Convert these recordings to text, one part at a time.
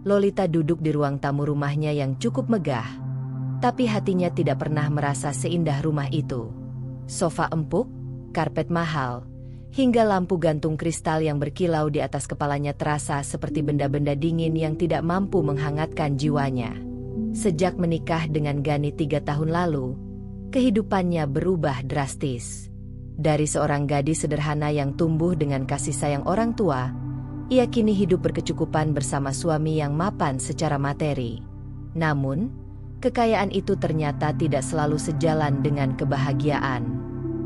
Lolita duduk di ruang tamu rumahnya yang cukup megah. Tapi hatinya tidak pernah merasa seindah rumah itu. Sofa empuk, karpet mahal, hingga lampu gantung kristal yang berkilau di atas kepalanya terasa seperti benda-benda dingin yang tidak mampu menghangatkan jiwanya. Sejak menikah dengan Gani 3 tahun lalu, kehidupannya berubah drastis. Dari seorang gadis sederhana yang tumbuh dengan kasih sayang orang tua, ia kini hidup berkecukupan bersama suami yang mapan secara materi. Namun, kekayaan itu ternyata tidak selalu sejalan dengan kebahagiaan.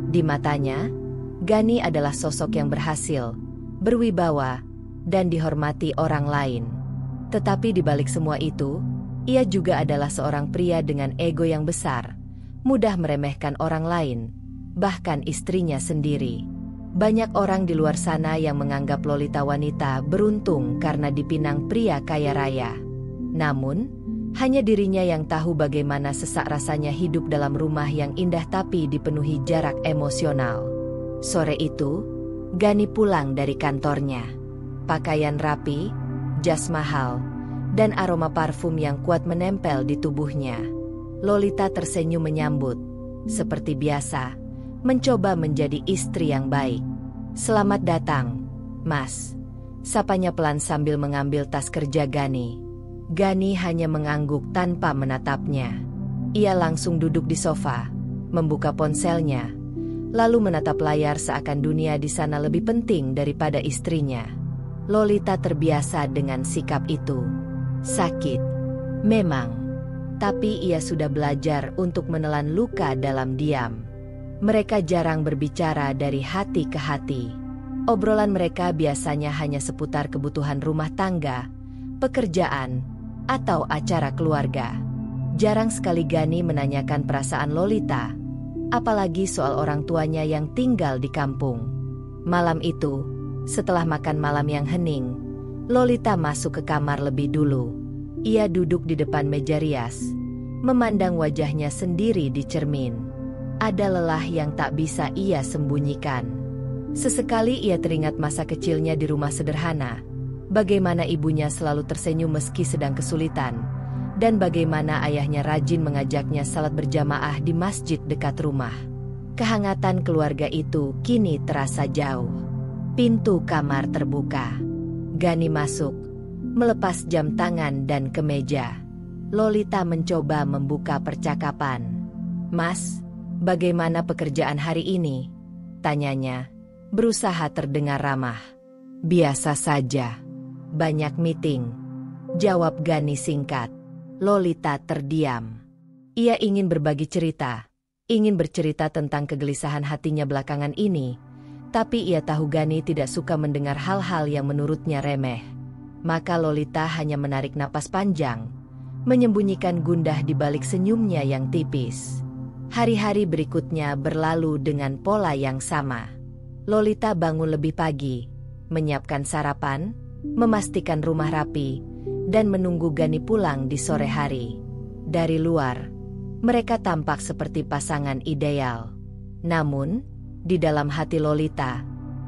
Di matanya, Gani adalah sosok yang berhasil, berwibawa, dan dihormati orang lain. Tetapi di balik semua itu, ia juga adalah seorang pria dengan ego yang besar, mudah meremehkan orang lain, bahkan istrinya sendiri. Banyak orang di luar sana yang menganggap Lolita wanita beruntung karena dipinang pria kaya raya. Namun, hanya dirinya yang tahu bagaimana sesak rasanya hidup dalam rumah yang indah tapi dipenuhi jarak emosional. Sore itu, Gani pulang dari kantornya. Pakaian rapi, jas mahal, dan aroma parfum yang kuat menempel di tubuhnya. Lolita tersenyum menyambut, seperti biasa, mencoba menjadi istri yang baik. "Selamat datang, Mas," sapanya pelan sambil mengambil tas kerja Gani. Gani hanya mengangguk tanpa menatapnya. Ia langsung duduk di sofa, membuka ponselnya, lalu menatap layar seakan dunia di sana lebih penting daripada istrinya. Lolita terbiasa dengan sikap itu. Sakit, memang, tapi ia sudah belajar untuk menelan luka dalam diam. Mereka jarang berbicara dari hati ke hati. Obrolan mereka biasanya hanya seputar kebutuhan rumah tangga, pekerjaan, atau acara keluarga. Jarang sekali Gani menanyakan perasaan Lolita, apalagi soal orang tuanya yang tinggal di kampung. Malam itu, setelah makan malam yang hening, Lolita masuk ke kamar lebih dulu. Ia duduk di depan meja rias, memandang wajahnya sendiri di cermin. Ada lelah yang tak bisa ia sembunyikan. Sesekali ia teringat masa kecilnya di rumah sederhana, bagaimana ibunya selalu tersenyum meski sedang kesulitan, dan bagaimana ayahnya rajin mengajaknya salat berjamaah di masjid dekat rumah. Kehangatan keluarga itu kini terasa jauh. Pintu kamar terbuka. Gani masuk, melepas jam tangan dan kemeja. Lolita mencoba membuka percakapan. "Mas, bagaimana pekerjaan hari ini?" tanyanya, berusaha terdengar ramah. "Biasa saja. Banyak meeting," jawab Gani singkat. Lolita terdiam. Ia ingin berbagi cerita, ingin bercerita tentang kegelisahan hatinya belakangan ini, tapi ia tahu Gani tidak suka mendengar hal-hal yang menurutnya remeh. Maka Lolita hanya menarik napas panjang, menyembunyikan gundah di balik senyumnya yang tipis. Hari-hari berikutnya berlalu dengan pola yang sama. Lolita bangun lebih pagi, menyiapkan sarapan, memastikan rumah rapi, dan menunggu Gani pulang di sore hari. Dari luar, mereka tampak seperti pasangan ideal. Namun, di dalam hati Lolita,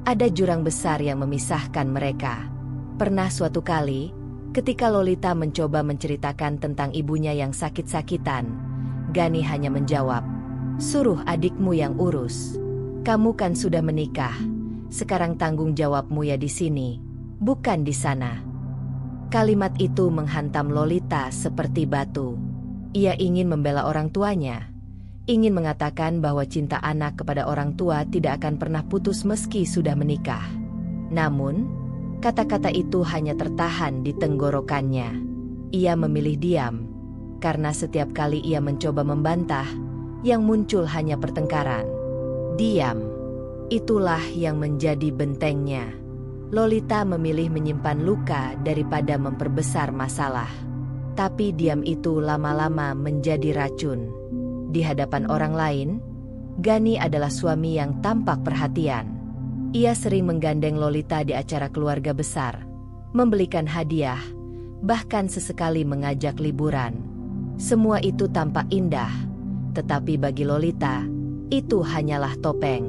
ada jurang besar yang memisahkan mereka. Pernah suatu kali, ketika Lolita mencoba menceritakan tentang ibunya yang sakit-sakitan, Gani hanya menjawab, "Suruh adikmu yang urus. Kamu kan sudah menikah. Sekarang tanggung jawabmu ya di sini, bukan di sana." Kalimat itu menghantam Lolita seperti batu. Ia ingin membela orang tuanya, ingin mengatakan bahwa cinta anak kepada orang tua tidak akan pernah putus meski sudah menikah. Namun, kata-kata itu hanya tertahan di tenggorokannya. Ia memilih diam, karena setiap kali ia mencoba membantah, yang muncul hanya pertengkaran. Diam, itulah yang menjadi bentengnya. Lolita memilih menyimpan luka daripada memperbesar masalah. Tapi diam itu lama-lama menjadi racun. Di hadapan orang lain, Gani adalah suami yang tampak perhatian. Ia sering menggandeng Lolita di acara keluarga besar, membelikan hadiah, bahkan sesekali mengajak liburan. Semua itu tampak indah, tetapi bagi Lolita, itu hanyalah topeng.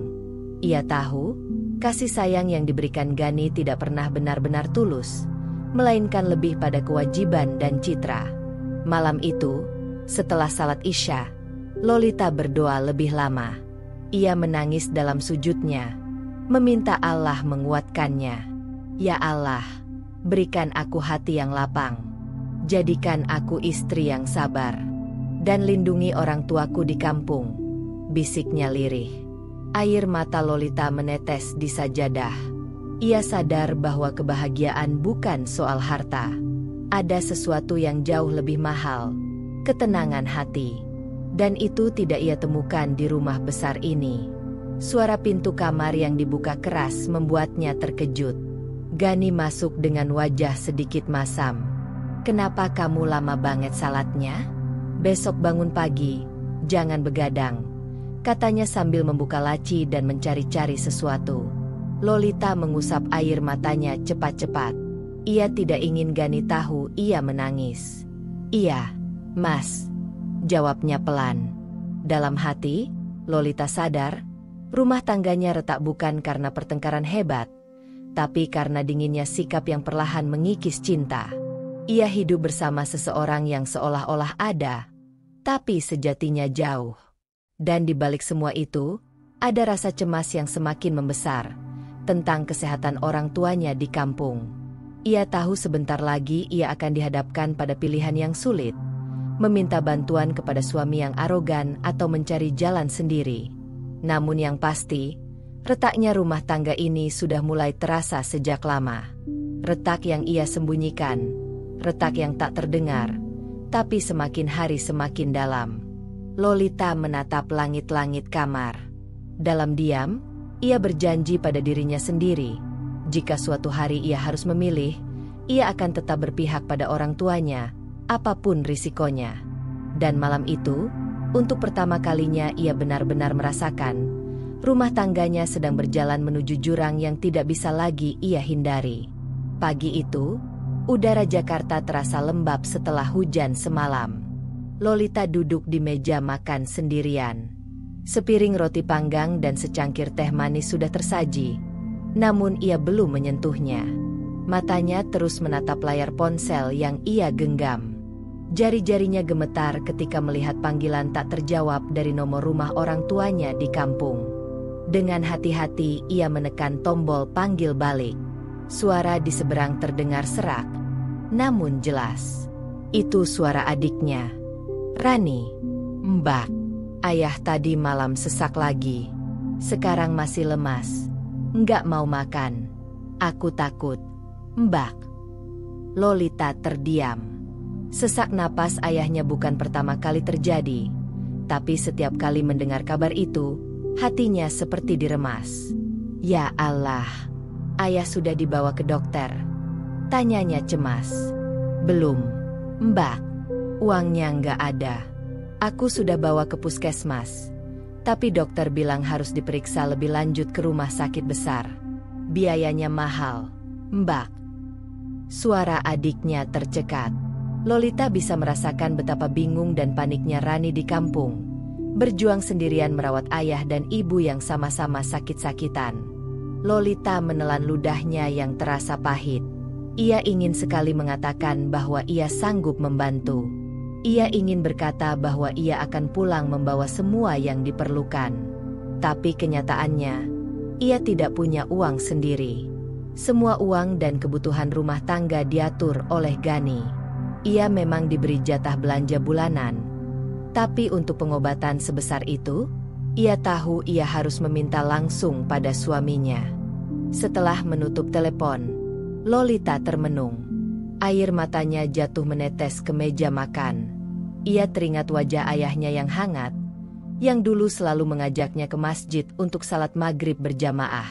Ia tahu, kasih sayang yang diberikan Gani tidak pernah benar-benar tulus, melainkan lebih pada kewajiban dan citra. Malam itu, setelah salat Isya, Lolita berdoa lebih lama. Ia menangis dalam sujudnya, meminta Allah menguatkannya. Ya Allah, berikan aku hati yang lapang. Jadikan aku istri yang sabar. Dan lindungi orang tuaku di kampung, bisiknya lirih. Air mata Lolita menetes di sajadah. Ia sadar bahwa kebahagiaan bukan soal harta. Ada sesuatu yang jauh lebih mahal, ketenangan hati. Dan itu tidak ia temukan di rumah besar ini. Suara pintu kamar yang dibuka keras membuatnya terkejut. Gani masuk dengan wajah sedikit masam. "Kenapa kamu lama banget salatnya? Besok bangun pagi, jangan begadang," katanya sambil membuka laci dan mencari-cari sesuatu. Lolita mengusap air matanya cepat-cepat. Ia tidak ingin Gani tahu ia menangis. "Iya, Mas," jawabnya pelan. Dalam hati, Lolita sadar, rumah tangganya retak bukan karena pertengkaran hebat, tapi karena dinginnya sikap yang perlahan mengikis cinta. Ia hidup bersama seseorang yang seolah-olah ada, tapi sejatinya jauh. Dan di balik semua itu, ada rasa cemas yang semakin membesar tentang kesehatan orang tuanya di kampung. Ia tahu sebentar lagi ia akan dihadapkan pada pilihan yang sulit, meminta bantuan kepada suami yang arogan atau mencari jalan sendiri. Namun yang pasti, retaknya rumah tangga ini sudah mulai terasa sejak lama. Retak yang ia sembunyikan, retak yang tak terdengar, tapi semakin hari semakin dalam. Lolita menatap langit-langit kamar. Dalam diam, ia berjanji pada dirinya sendiri, jika suatu hari ia harus memilih, ia akan tetap berpihak pada orang tuanya, apapun risikonya. Dan malam itu, untuk pertama kalinya ia benar-benar merasakan, rumah tangganya sedang berjalan menuju jurang yang tidak bisa lagi ia hindari. Pagi itu, udara Jakarta terasa lembab setelah hujan semalam. Lolita duduk di meja makan sendirian. Sepiring roti panggang dan secangkir teh manis sudah tersaji, namun ia belum menyentuhnya. Matanya terus menatap layar ponsel yang ia genggam. Jari-jarinya gemetar ketika melihat panggilan tak terjawab dari nomor rumah orang tuanya di kampung. Dengan hati-hati ia menekan tombol panggil balik. Suara di seberang terdengar serak, namun jelas. Itu suara adiknya. "Rani." "Mbak, ayah tadi malam sesak lagi. Sekarang masih lemas. Nggak mau makan. Aku takut." "Mbak." Lolita terdiam. Sesak napas ayahnya bukan pertama kali terjadi, tapi setiap kali mendengar kabar itu, hatinya seperti diremas. "Ya Allah, ayah sudah dibawa ke dokter?" tanyanya cemas. "Belum, Mbak. Uangnya nggak ada. Aku sudah bawa ke puskesmas, tapi dokter bilang harus diperiksa lebih lanjut ke rumah sakit besar. Biayanya mahal, Mbak." Suara adiknya tercekat. Lolita bisa merasakan betapa bingung dan paniknya Rani di kampung, berjuang sendirian merawat ayah dan ibu yang sama-sama sakit-sakitan. Lolita menelan ludahnya yang terasa pahit. Ia ingin sekali mengatakan bahwa ia sanggup membantu. Ia ingin berkata bahwa ia akan pulang membawa semua yang diperlukan. Tapi kenyataannya, ia tidak punya uang sendiri. Semua uang dan kebutuhan rumah tangga diatur oleh Gani. Ia memang diberi jatah belanja bulanan, tapi untuk pengobatan sebesar itu, ia tahu ia harus meminta langsung pada suaminya. Setelah menutup telepon, Lolita termenung. Air matanya jatuh menetes ke meja makan. Ia teringat wajah ayahnya yang hangat, yang dulu selalu mengajaknya ke masjid untuk salat maghrib berjamaah.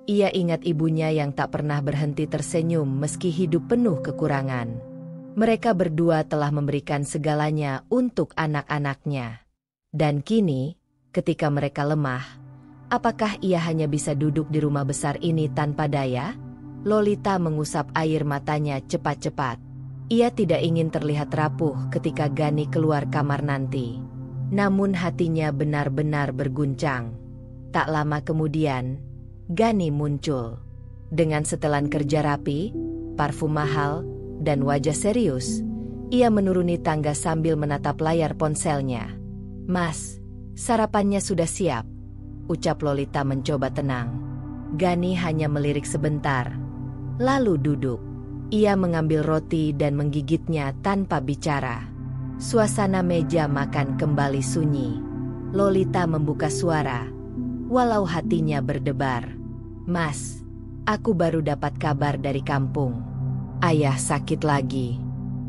Ia ingat ibunya yang tak pernah berhenti tersenyum meski hidup penuh kekurangan. Mereka berdua telah memberikan segalanya untuk anak-anaknya. Dan kini, ketika mereka lemah, apakah ia hanya bisa duduk di rumah besar ini tanpa daya? Lolita mengusap air matanya cepat-cepat. Ia tidak ingin terlihat rapuh ketika Gani keluar kamar nanti. Namun hatinya benar-benar berguncang. Tak lama kemudian, Gani muncul. Dengan setelan kerja rapi, parfum mahal, dan wajah serius. Ia menuruni tangga sambil menatap layar ponselnya. "Mas, sarapannya sudah siap," ucap Lolita mencoba tenang. Gani hanya melirik sebentar, lalu duduk. Ia mengambil roti dan menggigitnya tanpa bicara. Suasana meja makan kembali sunyi. Lolita membuka suara, walau hatinya berdebar. "Mas, aku baru dapat kabar dari kampung. Ayah sakit lagi,"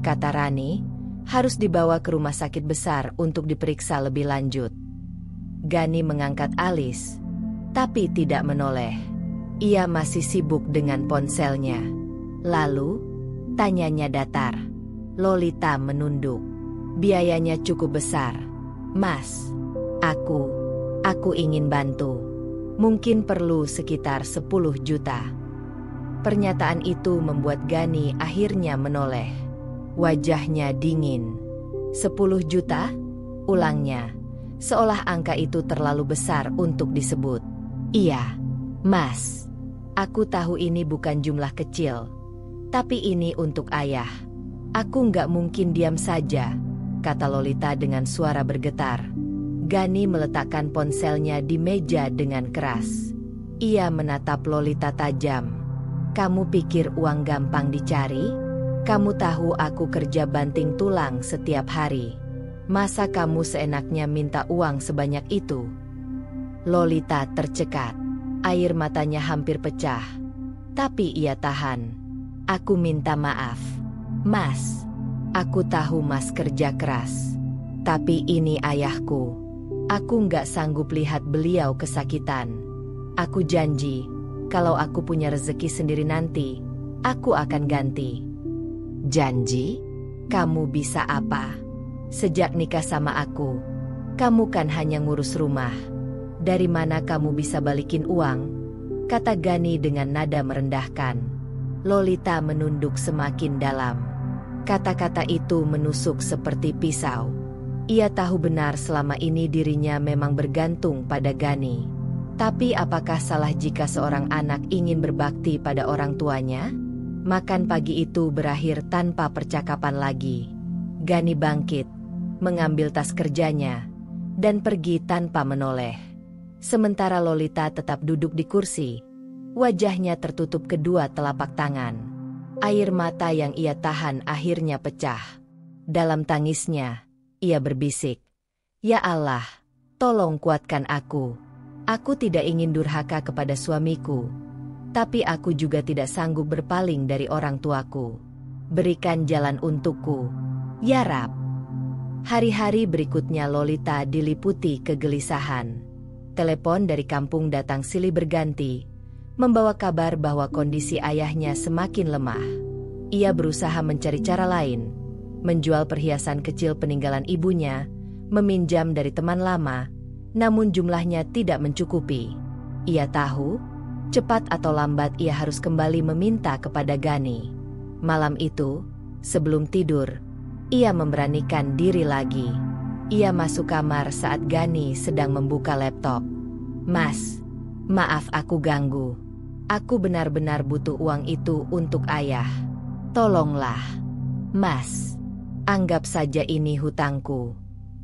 kata Rani, "harus dibawa ke rumah sakit besar untuk diperiksa lebih lanjut." Gani mengangkat alis, tapi tidak menoleh. Ia masih sibuk dengan ponselnya. Lalu, tanyanya datar. Lolita menunduk. "Biayanya cukup besar. Mas, aku ingin bantu. Mungkin perlu sekitar 10 juta. Pernyataan itu membuat Gani akhirnya menoleh. Wajahnya dingin. 10 juta? Ulangnya, seolah angka itu terlalu besar untuk disebut. "Iya, Mas. Aku tahu ini bukan jumlah kecil. Tapi ini untuk ayah. Aku nggak mungkin diam saja," kata Lolita dengan suara bergetar. Gani meletakkan ponselnya di meja dengan keras. Ia menatap Lolita tajam. "Kamu pikir uang gampang dicari? Kamu tahu aku kerja banting tulang setiap hari. Masa kamu seenaknya minta uang sebanyak itu?" Lolita tercekat. Air matanya hampir pecah. Tapi ia tahan. "Aku minta maaf, Mas. Aku tahu Mas kerja keras. Tapi ini ayahku. Aku nggak sanggup lihat beliau kesakitan. Aku janji, kalau aku punya rezeki sendiri nanti, aku akan ganti." "Janji? Kamu bisa apa? Sejak nikah sama aku, kamu kan hanya ngurus rumah. Dari mana kamu bisa balikin uang?" kata Gani dengan nada merendahkan. Lolita menunduk semakin dalam. Kata-kata itu menusuk seperti pisau. Ia tahu benar selama ini dirinya memang bergantung pada Gani. Tapi apakah salah jika seorang anak ingin berbakti pada orang tuanya? Makan pagi itu berakhir tanpa percakapan lagi. Gani bangkit, mengambil tas kerjanya, dan pergi tanpa menoleh. Sementara Lolita tetap duduk di kursi. Wajahnya tertutup kedua telapak tangan. Air mata yang ia tahan akhirnya pecah. Dalam tangisnya, ia berbisik, "Ya Allah, tolong kuatkan aku. Aku tidak ingin durhaka kepada suamiku. Tapi aku juga tidak sanggup berpaling dari orang tuaku. Berikan jalan untukku, ya Rab." Hari-hari berikutnya Lolita diliputi kegelisahan. Telepon dari kampung datang silih berganti, membawa kabar bahwa kondisi ayahnya semakin lemah. Ia berusaha mencari cara lain, menjual perhiasan kecil peninggalan ibunya, meminjam dari teman lama, namun jumlahnya tidak mencukupi. Ia tahu, cepat atau lambat ia harus kembali meminta kepada Gani. Malam itu, sebelum tidur, ia memberanikan diri lagi. Ia masuk kamar saat Gani sedang membuka laptop. "Mas, maaf aku ganggu. Aku benar-benar butuh uang itu untuk ayah. Tolonglah. Mas, anggap saja ini hutangku.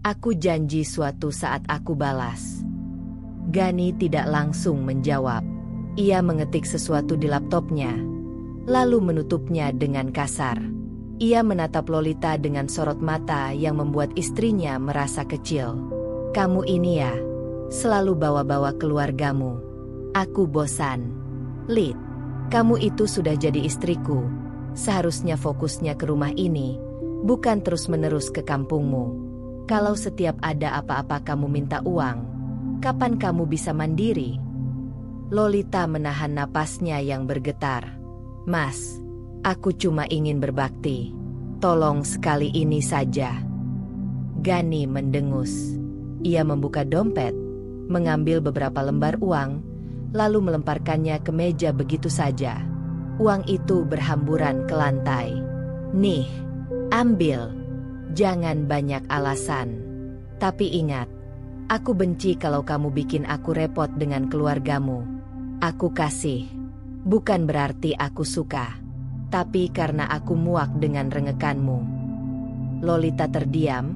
Aku janji suatu saat aku balas." Gani tidak langsung menjawab. Ia mengetik sesuatu di laptopnya, lalu menutupnya dengan kasar. Ia menatap Lolita dengan sorot mata yang membuat istrinya merasa kecil. "Kamu ini ya, selalu bawa-bawa keluargamu. Aku bosan. Lid, kamu itu sudah jadi istriku. Seharusnya fokusnya ke rumah ini, bukan terus-menerus ke kampungmu. Kalau setiap ada apa-apa kamu minta uang, kapan kamu bisa mandiri?" Lolita menahan napasnya yang bergetar. "Mas, aku cuma ingin berbakti. Tolong sekali ini saja." Gani mendengus. Ia membuka dompet, mengambil beberapa lembar uang, lalu melemparkannya ke meja begitu saja. Uang itu berhamburan ke lantai. "Nih, ambil. Jangan banyak alasan. Tapi ingat, aku benci kalau kamu bikin aku repot dengan keluargamu. Aku kasih, bukan berarti aku suka. Tapi karena aku muak dengan rengekanmu. Lolita terdiam,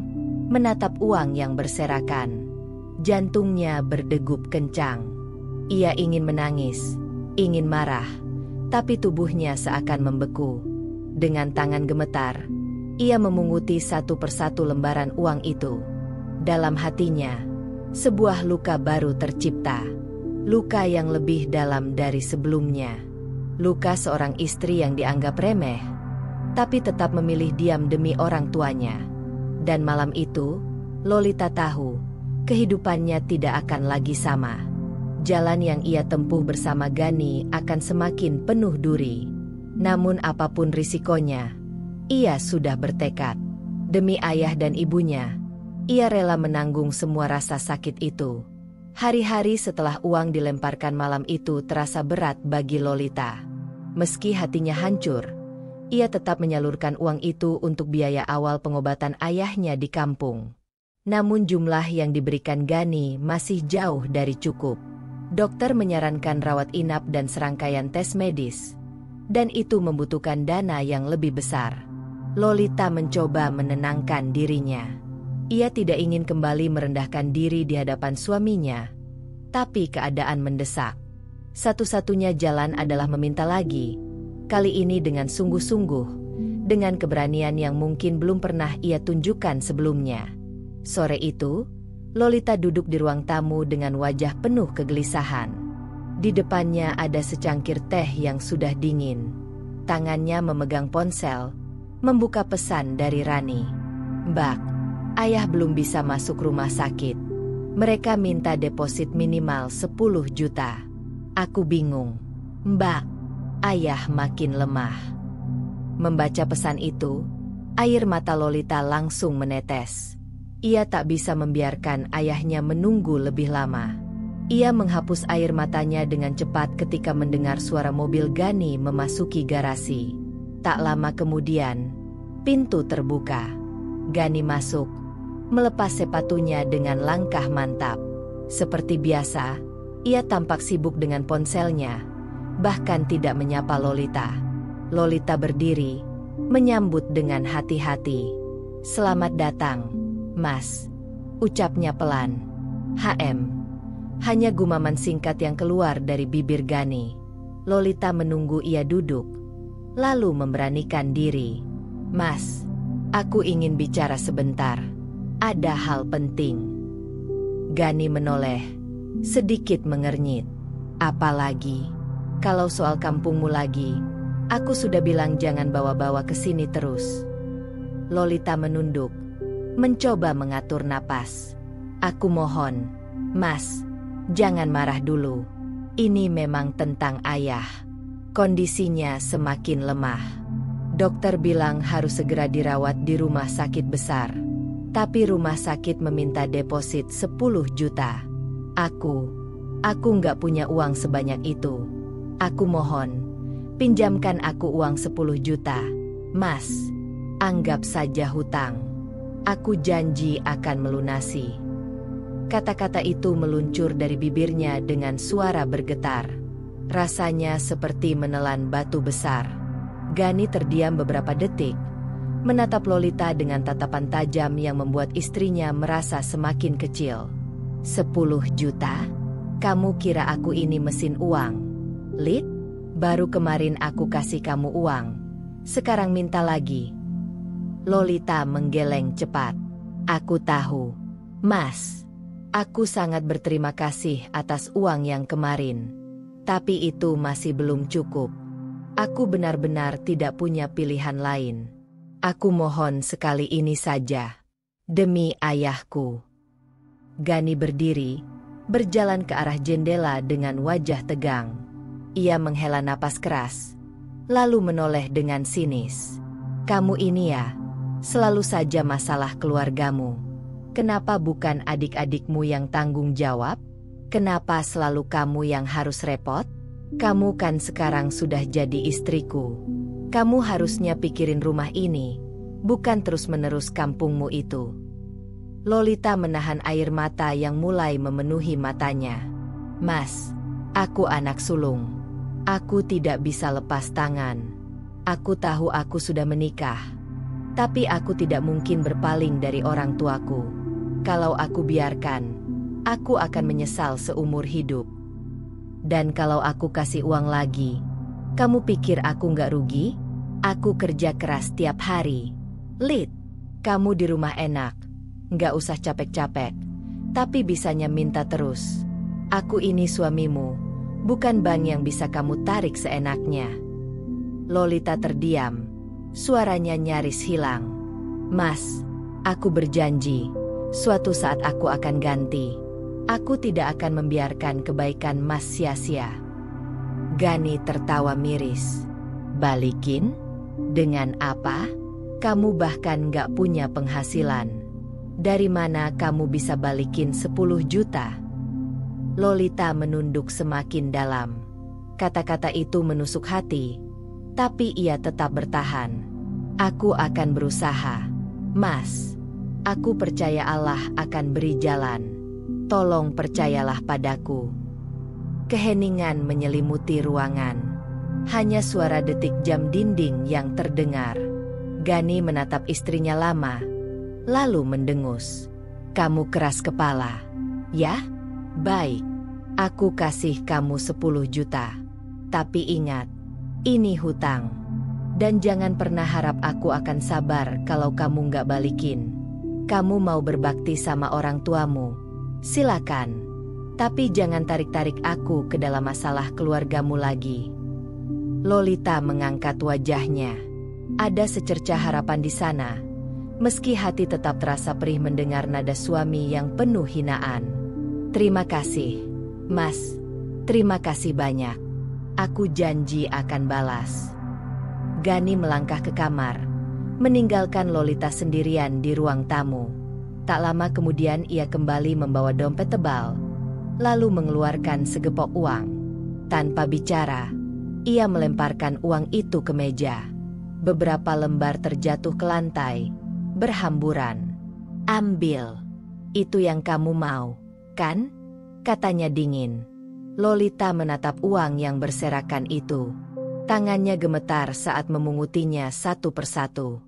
menatap uang yang berserakan. Jantungnya berdegup kencang. Ia ingin menangis, ingin marah, tapi tubuhnya seakan membeku. Dengan tangan gemetar, ia memunguti satu persatu lembaran uang itu. Dalam hatinya, sebuah luka baru tercipta. Luka yang lebih dalam dari sebelumnya. Luka seorang istri yang dianggap remeh, tapi tetap memilih diam demi orang tuanya. Dan malam itu, Lolita tahu, kehidupannya tidak akan lagi sama. Jalan yang ia tempuh bersama Gani akan semakin penuh duri. Namun apapun risikonya, ia sudah bertekad. Demi ayah dan ibunya, ia rela menanggung semua rasa sakit itu. Hari-hari setelah uang dilemparkan malam itu terasa berat bagi Lolita. Meski hatinya hancur, ia tetap menyalurkan uang itu untuk biaya awal pengobatan ayahnya di kampung. Namun jumlah yang diberikan Gani masih jauh dari cukup. Dokter menyarankan rawat inap dan serangkaian tes medis, dan itu membutuhkan dana yang lebih besar. Lolita mencoba menenangkan dirinya. Ia tidak ingin kembali merendahkan diri di hadapan suaminya, tapi keadaan mendesak. Satu-satunya jalan adalah meminta lagi, kali ini dengan sungguh-sungguh, dengan keberanian yang mungkin belum pernah ia tunjukkan sebelumnya. Sore itu, Lolita duduk di ruang tamu dengan wajah penuh kegelisahan. Di depannya ada secangkir teh yang sudah dingin. Tangannya memegang ponsel, membuka pesan dari Rani. "Mbak, ayah belum bisa masuk rumah sakit. Mereka minta deposit minimal 10 juta. Aku bingung." "Mbak," ayah makin lemah. Membaca pesan itu, air mata Lolita langsung menetes. Ia tak bisa membiarkan ayahnya menunggu lebih lama. Ia menghapus air matanya dengan cepat ketika mendengar suara mobil Gani memasuki garasi. Tak lama kemudian, pintu terbuka. Gani masuk, melepas sepatunya dengan langkah mantap. Seperti biasa, ia tampak sibuk dengan ponselnya, bahkan tidak menyapa Lolita. Lolita berdiri, menyambut dengan hati-hati. "Selamat datang, Mas," ucapnya pelan. "HM." Hanya gumaman singkat yang keluar dari bibir Gani. Lolita menunggu ia duduk, lalu memberanikan diri. "Mas, aku ingin bicara sebentar. Ada hal penting." Gani menoleh, sedikit mengernyit. "Apalagi? Kalau soal kampungmu lagi, aku sudah bilang jangan bawa-bawa ke sini terus." Lolita menunduk, mencoba mengatur napas. "Aku mohon, Mas, jangan marah dulu. Ini memang tentang ayah. Kondisinya semakin lemah. Dokter bilang harus segera dirawat di rumah sakit besar. Tapi rumah sakit meminta deposit 10 juta. Aku nggak punya uang sebanyak itu. Aku mohon, pinjamkan aku uang 10 juta. Mas, anggap saja hutang. Aku janji akan melunasi." Kata-kata itu meluncur dari bibirnya dengan suara bergetar. Rasanya seperti menelan batu besar. Gani terdiam beberapa detik, menatap Lolita dengan tatapan tajam yang membuat istrinya merasa semakin kecil. 10 juta? Kamu kira aku ini mesin uang? Lid, baru kemarin aku kasih kamu uang. Sekarang minta lagi. Lolita menggeleng cepat. "Aku tahu, Mas. Aku sangat berterima kasih atas uang yang kemarin. Tapi itu masih belum cukup. Aku benar-benar tidak punya pilihan lain. Aku mohon sekali ini saja. Demi ayahku." Gani berdiri, berjalan ke arah jendela dengan wajah tegang. Ia menghela napas keras, lalu menoleh dengan sinis. "Kamu ini ya, selalu saja masalah keluargamu. Kenapa bukan adik-adikmu yang tanggung jawab? Kenapa selalu kamu yang harus repot? Kamu kan sekarang sudah jadi istriku. Kamu harusnya pikirin rumah ini, bukan terus-menerus kampungmu itu." Lolita menahan air mata yang mulai memenuhi matanya. "Mas, aku anak sulung. Aku tidak bisa lepas tangan. Aku tahu aku sudah menikah. Tapi aku tidak mungkin berpaling dari orang tuaku. Kalau aku biarkan, aku akan menyesal seumur hidup. Dan kalau aku kasih uang lagi, kamu pikir aku nggak rugi? Aku kerja keras tiap hari. Lid, kamu di rumah enak. Nggak usah capek-capek. Tapi bisanya minta terus. Aku ini suamimu, bukan bank yang bisa kamu tarik seenaknya. Lolita terdiam. Suaranya nyaris hilang. Mas, aku berjanji, suatu saat aku akan ganti. Aku tidak akan membiarkan kebaikan Mas sia-sia. Gani tertawa miris. Balikin? Dengan apa? Kamu bahkan gak punya penghasilan. Dari mana kamu bisa balikin 10 juta? Lolita menunduk semakin dalam. Kata-kata itu menusuk hati. Tapi ia tetap bertahan. Aku akan berusaha. Mas, aku percaya Allah akan beri jalan. Tolong percayalah padaku. Keheningan menyelimuti ruangan. Hanya suara detik jam dinding yang terdengar. Gani menatap istrinya lama, lalu mendengus. Kamu keras kepala. Ya? Baik. Aku kasih kamu 10 juta. Tapi ingat, ini hutang. Dan jangan pernah harap aku akan sabar kalau kamu nggak balikin. Kamu mau berbakti sama orang tuamu? Silakan. Tapi jangan tarik-tarik aku ke dalam masalah keluargamu lagi. Lolita mengangkat wajahnya. Ada secercah harapan di sana. Meski hati tetap terasa perih mendengar nada suami yang penuh hinaan. Terima kasih, Mas. Terima kasih banyak. Aku janji akan balas. Gani melangkah ke kamar, meninggalkan Lolita sendirian di ruang tamu. Tak lama kemudian ia kembali membawa dompet tebal, lalu mengeluarkan segepok uang. Tanpa bicara, ia melemparkan uang itu ke meja. Beberapa lembar terjatuh ke lantai, berhamburan. Ambil. Itu yang kamu mau, kan? Katanya dingin. Lolita menatap uang yang berserakan itu. Tangannya gemetar saat memungutinya satu persatu.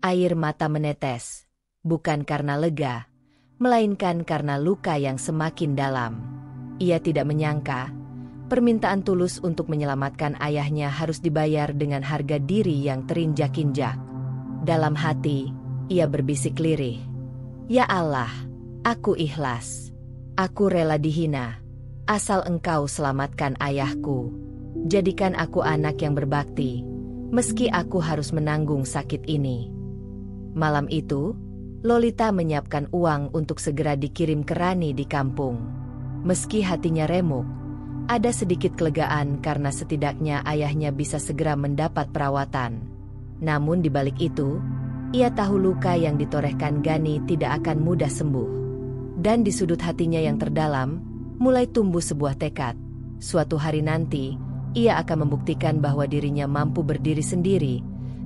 Air mata menetes, bukan karena lega, melainkan karena luka yang semakin dalam. Ia tidak menyangka, permintaan tulus untuk menyelamatkan ayahnya harus dibayar dengan harga diri yang terinjak-injak. Dalam hati, ia berbisik lirih. Ya Allah, aku ikhlas. Aku rela dihina. Asal engkau selamatkan ayahku. Jadikan aku anak yang berbakti, meski aku harus menanggung sakit ini. Malam itu, Lolita menyiapkan uang untuk segera dikirim ke Rani di kampung. Meski hatinya remuk, ada sedikit kelegaan karena setidaknya ayahnya bisa segera mendapat perawatan. Namun di balik itu, ia tahu luka yang ditorehkan Gani tidak akan mudah sembuh. Dan di sudut hatinya yang terdalam, mulai tumbuh sebuah tekad. Suatu hari nanti, ia akan membuktikan bahwa dirinya mampu berdiri sendiri,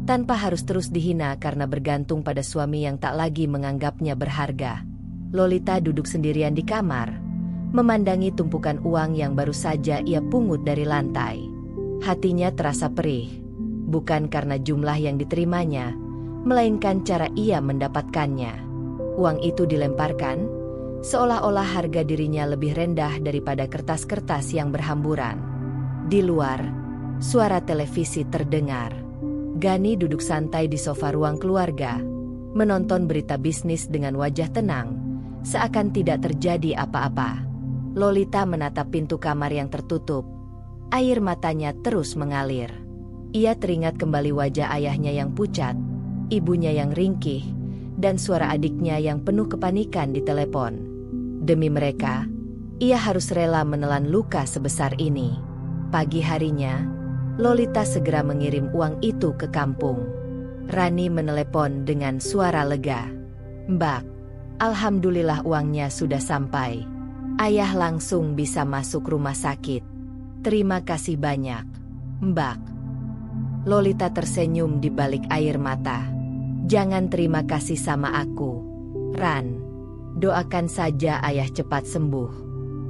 tanpa harus terus dihina karena bergantung pada suami yang tak lagi menganggapnya berharga. Lolita duduk sendirian di kamar, memandangi tumpukan uang yang baru saja ia pungut dari lantai. Hatinya terasa perih, bukan karena jumlah yang diterimanya, melainkan cara ia mendapatkannya. Uang itu dilemparkan, seolah-olah harga dirinya lebih rendah daripada kertas-kertas yang berhamburan. Di luar, suara televisi terdengar. Gani duduk santai di sofa ruang keluarga, menonton berita bisnis dengan wajah tenang, seakan tidak terjadi apa-apa. Lolita menatap pintu kamar yang tertutup. Air matanya terus mengalir. Ia teringat kembali wajah ayahnya yang pucat, ibunya yang ringkih, dan suara adiknya yang penuh kepanikan di telepon. Demi mereka, ia harus rela menelan luka sebesar ini. Pagi harinya, Lolita segera mengirim uang itu ke kampung. Rani menelepon dengan suara lega. Mbak, alhamdulillah uangnya sudah sampai. Ayah langsung bisa masuk rumah sakit. Terima kasih banyak, Mbak. Lolita tersenyum di balik air mata. Jangan terima kasih sama aku, Ran. Doakan saja ayah cepat sembuh.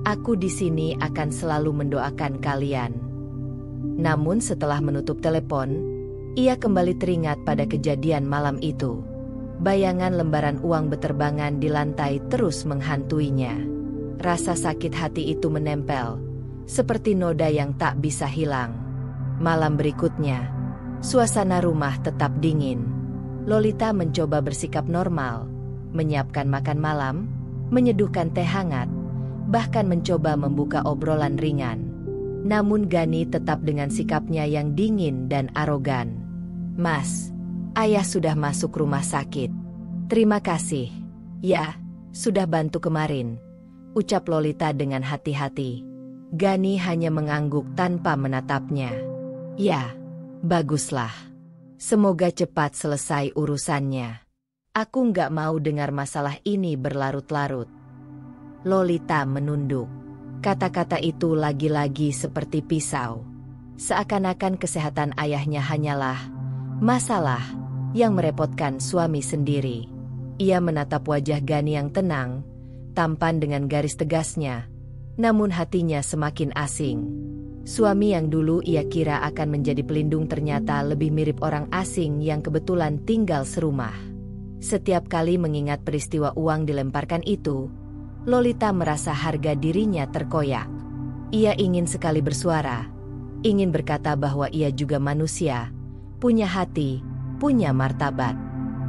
Aku di sini akan selalu mendoakan kalian. Namun setelah menutup telepon, Ia kembali teringat pada kejadian malam itu. Bayangan lembaran uang beterbangan di lantai terus menghantuinya. Rasa sakit hati itu menempel, seperti noda yang tak bisa hilang. Malam berikutnya, suasana rumah tetap dingin. Lolita mencoba bersikap normal, menyiapkan makan malam, menyeduhkan teh hangat, bahkan mencoba membuka obrolan ringan. Namun Gani tetap dengan sikapnya yang dingin dan arogan. "Mas, ayah sudah masuk rumah sakit." "Terima kasih. Ya, sudah bantu kemarin," ucap Lolita dengan hati-hati. Gani hanya mengangguk tanpa menatapnya. "Ya, baguslah. Semoga cepat selesai urusannya. Aku nggak mau dengar masalah ini berlarut-larut." Lolita menunduk. Kata-kata itu lagi-lagi seperti pisau. Seakan-akan kesehatan ayahnya hanyalah masalah yang merepotkan suami sendiri. Ia menatap wajah Gani yang tenang, tampan dengan garis tegasnya, namun hatinya semakin asing. Suami yang dulu ia kira akan menjadi pelindung ternyata lebih mirip orang asing yang kebetulan tinggal serumah. Setiap kali mengingat peristiwa uang dilemparkan itu, Lolita merasa harga dirinya terkoyak. Ia ingin sekali bersuara, ingin berkata bahwa ia juga manusia, punya hati, punya martabat.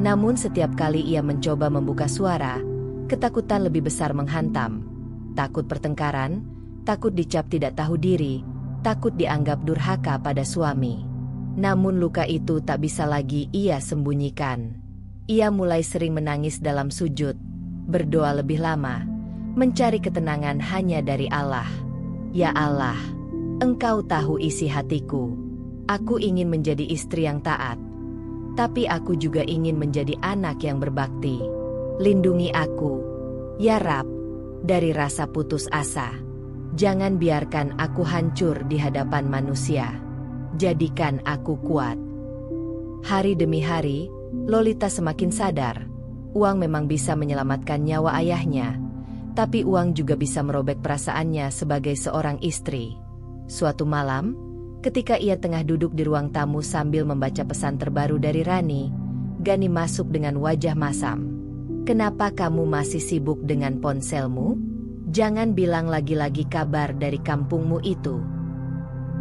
Namun setiap kali ia mencoba membuka suara, ketakutan lebih besar menghantam. Takut pertengkaran, takut dicap tidak tahu diri, takut dianggap durhaka pada suami. Namun luka itu tak bisa lagi ia sembunyikan. Ia mulai sering menangis dalam sujud, berdoa lebih lama, mencari ketenangan hanya dari Allah. "Ya Allah, Engkau tahu isi hatiku. Aku ingin menjadi istri yang taat, tapi aku juga ingin menjadi anak yang berbakti. Lindungi aku, ya Rab, dari rasa putus asa. Jangan biarkan aku hancur di hadapan manusia. Jadikan aku kuat." Hari demi hari, Lolita semakin sadar, uang memang bisa menyelamatkan nyawa ayahnya, tapi uang juga bisa merobek perasaannya sebagai seorang istri. Suatu malam, ketika ia tengah duduk di ruang tamu sambil membaca pesan terbaru dari Rani, Gani masuk dengan wajah masam. "Kenapa kamu masih sibuk dengan ponselmu? Jangan bilang lagi-lagi kabar dari kampungmu itu."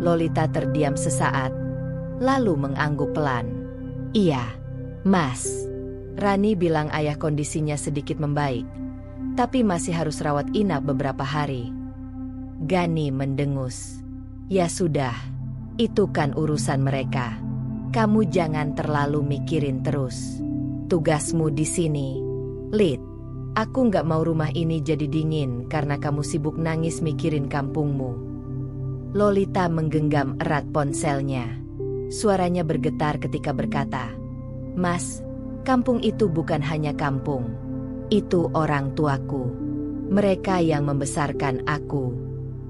Lolita terdiam sesaat, lalu mengangguk pelan. "Iya, Mas." Rani bilang ayah kondisinya sedikit membaik, tapi masih harus rawat inap beberapa hari. Gani mendengus. "Ya sudah, itu kan urusan mereka. Kamu jangan terlalu mikirin terus. Tugasmu di sini, Lid. Aku nggak mau rumah ini jadi dingin karena kamu sibuk nangis mikirin kampungmu." Lolita menggenggam erat ponselnya. Suaranya bergetar ketika berkata, "Mas, kampung itu bukan hanya kampung. Itu orang tuaku. Mereka yang membesarkan aku.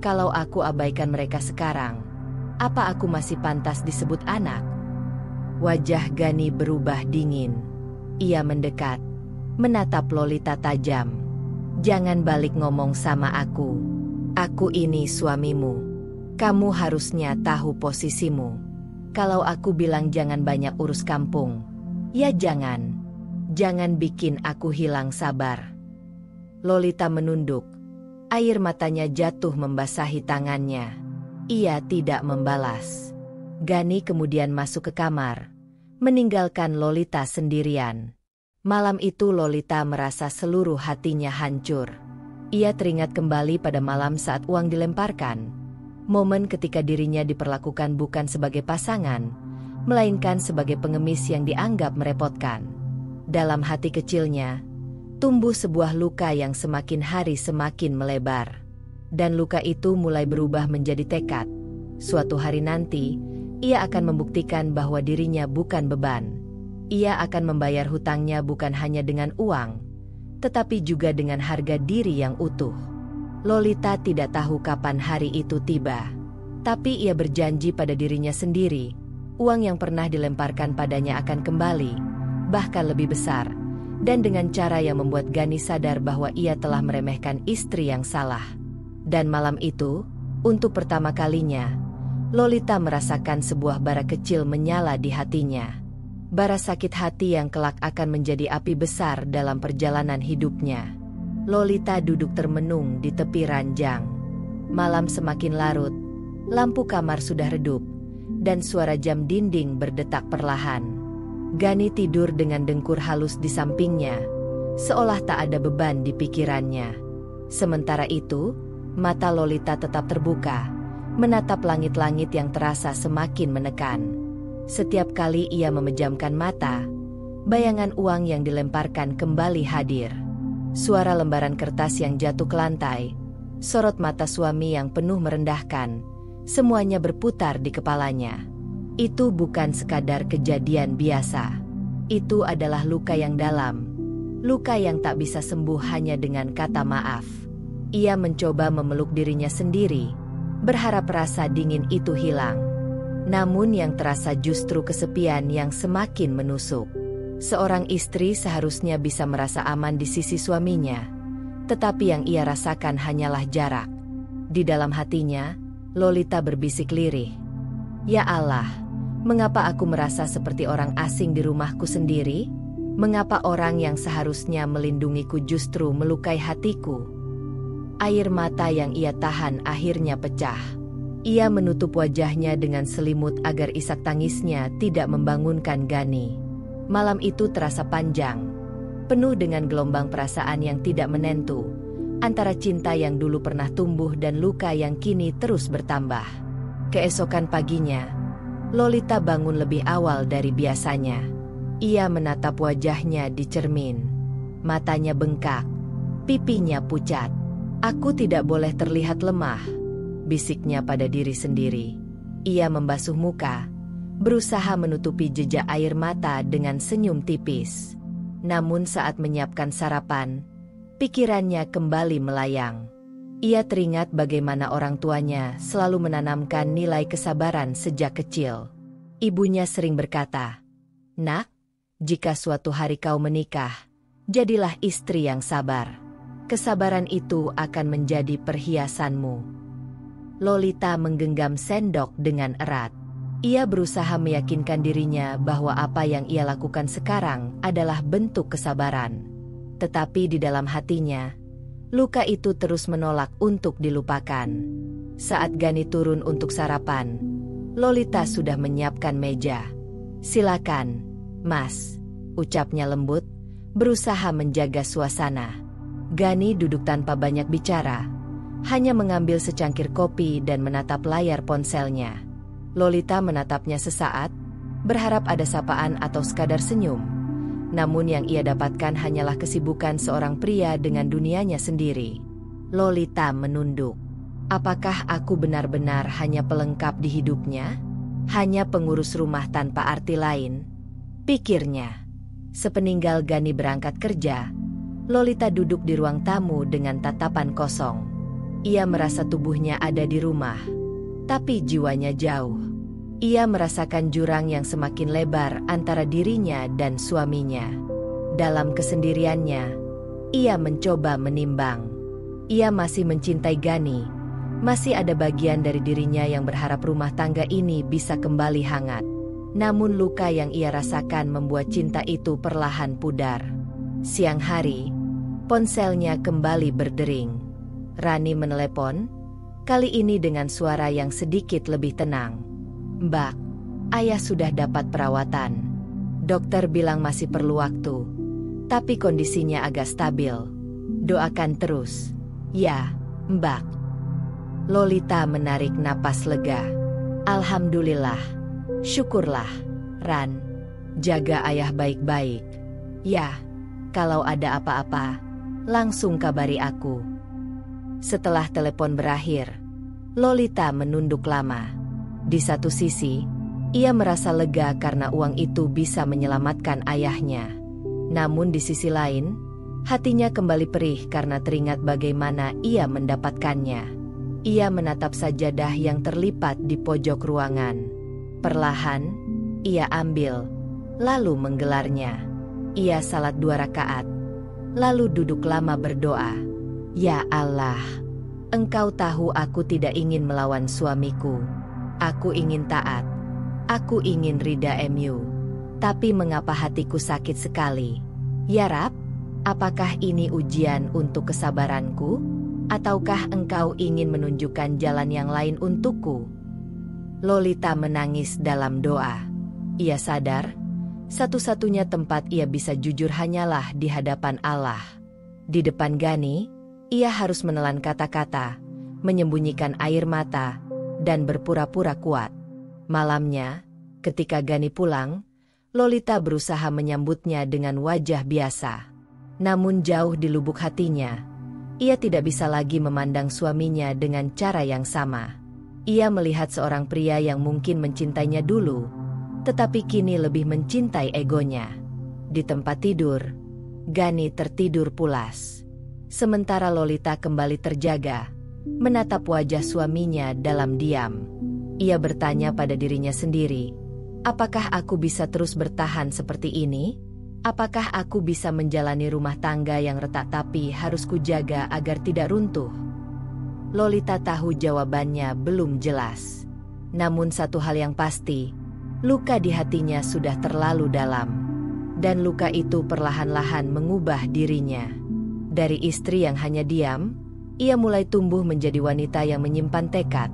Kalau aku abaikan mereka sekarang, apa aku masih pantas disebut anak?" Wajah Gani berubah dingin. Ia mendekat, menatap Lolita tajam. "Jangan balik ngomong sama aku. Aku ini suamimu. Kamu harusnya tahu posisimu. Kalau aku bilang jangan banyak urus kampung, ya jangan. Jangan bikin aku hilang sabar." Lolita menunduk. Air matanya jatuh membasahi tangannya. Ia tidak membalas. Gani kemudian masuk ke kamar, meninggalkan Lolita sendirian. Malam itu Lolita merasa seluruh hatinya hancur. Ia teringat kembali pada malam saat uang dilemparkan. Momen ketika dirinya diperlakukan bukan sebagai pasangan, melainkan sebagai pengemis yang dianggap merepotkan. Dalam hati kecilnya, tumbuh sebuah luka yang semakin hari semakin melebar. Dan luka itu mulai berubah menjadi tekad. Suatu hari nanti, ia akan membuktikan bahwa dirinya bukan beban. Ia akan membayar hutangnya bukan hanya dengan uang, tetapi juga dengan harga diri yang utuh. Lolita tidak tahu kapan hari itu tiba. Tapi ia berjanji pada dirinya sendiri, uang yang pernah dilemparkan padanya akan kembali, bahkan lebih besar. Dan dengan cara yang membuat Gani sadar bahwa ia telah meremehkan istri yang salah. Dan malam itu, untuk pertama kalinya, Lolita merasakan sebuah bara kecil menyala di hatinya. Bara sakit hati yang kelak akan menjadi api besar dalam perjalanan hidupnya. Lolita duduk termenung di tepi ranjang. Malam semakin larut, lampu kamar sudah redup, dan suara jam dinding berdetak perlahan. Gani tidur dengan dengkur halus di sampingnya, seolah tak ada beban di pikirannya. Sementara itu, mata Lolita tetap terbuka, menatap langit-langit yang terasa semakin menekan. Setiap kali ia memejamkan mata, bayangan uang yang dilemparkan kembali hadir. Suara lembaran kertas yang jatuh ke lantai, sorot mata suami yang penuh merendahkan, semuanya berputar di kepalanya. Itu bukan sekadar kejadian biasa. Itu adalah luka yang dalam, luka yang tak bisa sembuh hanya dengan kata maaf. Ia mencoba memeluk dirinya sendiri, berharap rasa dingin itu hilang. Namun yang terasa justru kesepian yang semakin menusuk. Seorang istri seharusnya bisa merasa aman di sisi suaminya, tetapi yang ia rasakan hanyalah jarak. Di dalam hatinya, Lolita berbisik lirih. Ya Allah, mengapa aku merasa seperti orang asing di rumahku sendiri? Mengapa orang yang seharusnya melindungiku justru melukai hatiku? Air mata yang ia tahan akhirnya pecah. Ia menutup wajahnya dengan selimut agar isak tangisnya tidak membangunkan Gani. Malam itu terasa panjang, penuh dengan gelombang perasaan yang tidak menentu, antara cinta yang dulu pernah tumbuh dan luka yang kini terus bertambah. Keesokan paginya, Lolita bangun lebih awal dari biasanya. Ia menatap wajahnya di cermin. Matanya bengkak, pipinya pucat. "Aku tidak boleh terlihat lemah," bisiknya pada diri sendiri. Ia membasuh muka, berusaha menutupi jejak air mata dengan senyum tipis. Namun saat menyiapkan sarapan, pikirannya kembali melayang. Ia teringat bagaimana orang tuanya selalu menanamkan nilai kesabaran sejak kecil. Ibunya sering berkata, "Nak, jika suatu hari kau menikah, jadilah istri yang sabar. Kesabaran itu akan menjadi perhiasanmu." Lolita menggenggam sendok dengan erat. Ia berusaha meyakinkan dirinya bahwa apa yang ia lakukan sekarang adalah bentuk kesabaran. Tetapi di dalam hatinya, luka itu terus menolak untuk dilupakan. Saat Gani turun untuk sarapan, Lolita sudah menyiapkan meja. "Silakan, Mas," ucapnya lembut, berusaha menjaga suasana. Gani duduk tanpa banyak bicara, hanya mengambil secangkir kopi dan menatap layar ponselnya. Lolita menatapnya sesaat, berharap ada sapaan atau sekadar senyum. Namun yang ia dapatkan hanyalah kesibukan seorang pria dengan dunianya sendiri. Lolita menunduk. Apakah aku benar-benar hanya pelengkap di hidupnya? Hanya pengurus rumah tanpa arti lain? Pikirnya. Sepeninggal Gani berangkat kerja, Lolita duduk di ruang tamu dengan tatapan kosong. Ia merasa tubuhnya ada di rumah, tapi jiwanya jauh. Ia merasakan jurang yang semakin lebar antara dirinya dan suaminya. Dalam kesendiriannya, ia mencoba menimbang. Ia masih mencintai Gani, masih ada bagian dari dirinya yang berharap rumah tangga ini bisa kembali hangat. Namun luka yang ia rasakan membuat cinta itu perlahan pudar. Siang hari, ponselnya kembali berdering. Rani menelepon, kali ini dengan suara yang sedikit lebih tenang. "Mbak, ayah sudah dapat perawatan. Dokter bilang masih perlu waktu, tapi kondisinya agak stabil. Doakan terus." "Ya, Mbak." Lolita menarik napas lega. "Alhamdulillah. Syukurlah, Ran. Jaga ayah baik-baik. Ya, kalau ada apa-apa, langsung kabari aku." Setelah telepon berakhir, Lolita menunduk lama. Di satu sisi, ia merasa lega karena uang itu bisa menyelamatkan ayahnya. Namun di sisi lain, hatinya kembali perih karena teringat bagaimana ia mendapatkannya. Ia menatap sajadah yang terlipat di pojok ruangan. Perlahan, ia ambil, lalu menggelarnya. Ia salat 2 rakaat, lalu duduk lama berdoa. "Ya Allah, Engkau tahu aku tidak ingin melawan suamiku. Aku ingin taat. Aku ingin Rida Mu. Tapi mengapa hatiku sakit sekali? Ya Rab, apakah ini ujian untuk kesabaranku? Ataukah engkau ingin menunjukkan jalan yang lain untukku? Lolita menangis dalam doa. Ia sadar, satu-satunya tempat ia bisa jujur hanyalah di hadapan Allah. Di depan Gani, ia harus menelan kata-kata, menyembunyikan air mata, dan berpura-pura kuat. Malamnya, ketika Gani pulang, Lolita berusaha menyambutnya dengan wajah biasa. Namun jauh di lubuk hatinya, ia tidak bisa lagi memandang suaminya dengan cara yang sama. Ia melihat seorang pria yang mungkin mencintainya dulu, tetapi kini lebih mencintai egonya. Di tempat tidur, Gani tertidur pulas. Sementara Lolita kembali terjaga, menatap wajah suaminya dalam diam. Ia bertanya pada dirinya sendiri, apakah aku bisa terus bertahan seperti ini? Apakah aku bisa menjalani rumah tangga yang retak tapi harus kujaga agar tidak runtuh? Lolita tahu jawabannya belum jelas. Namun satu hal yang pasti, luka di hatinya sudah terlalu dalam. Dan luka itu perlahan-lahan mengubah dirinya. Dari istri yang hanya diam, ia mulai tumbuh menjadi wanita yang menyimpan tekad.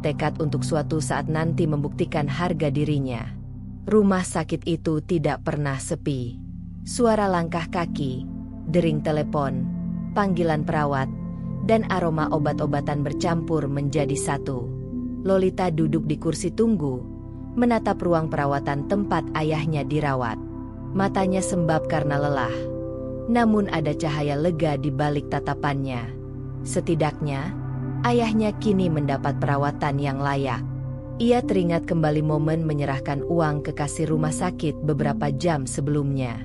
Tekad untuk suatu saat nanti membuktikan harga dirinya. Rumah sakit itu tidak pernah sepi. Suara langkah kaki, dering telepon, panggilan perawat, dan aroma obat-obatan bercampur menjadi satu. Lolita duduk di kursi tunggu, menatap ruang perawatan tempat ayahnya dirawat. Matanya sembab karena lelah. Namun ada cahaya lega di balik tatapannya. Setidaknya, ayahnya kini mendapat perawatan yang layak. Ia teringat kembali momen menyerahkan uang ke kasir rumah sakit beberapa jam sebelumnya.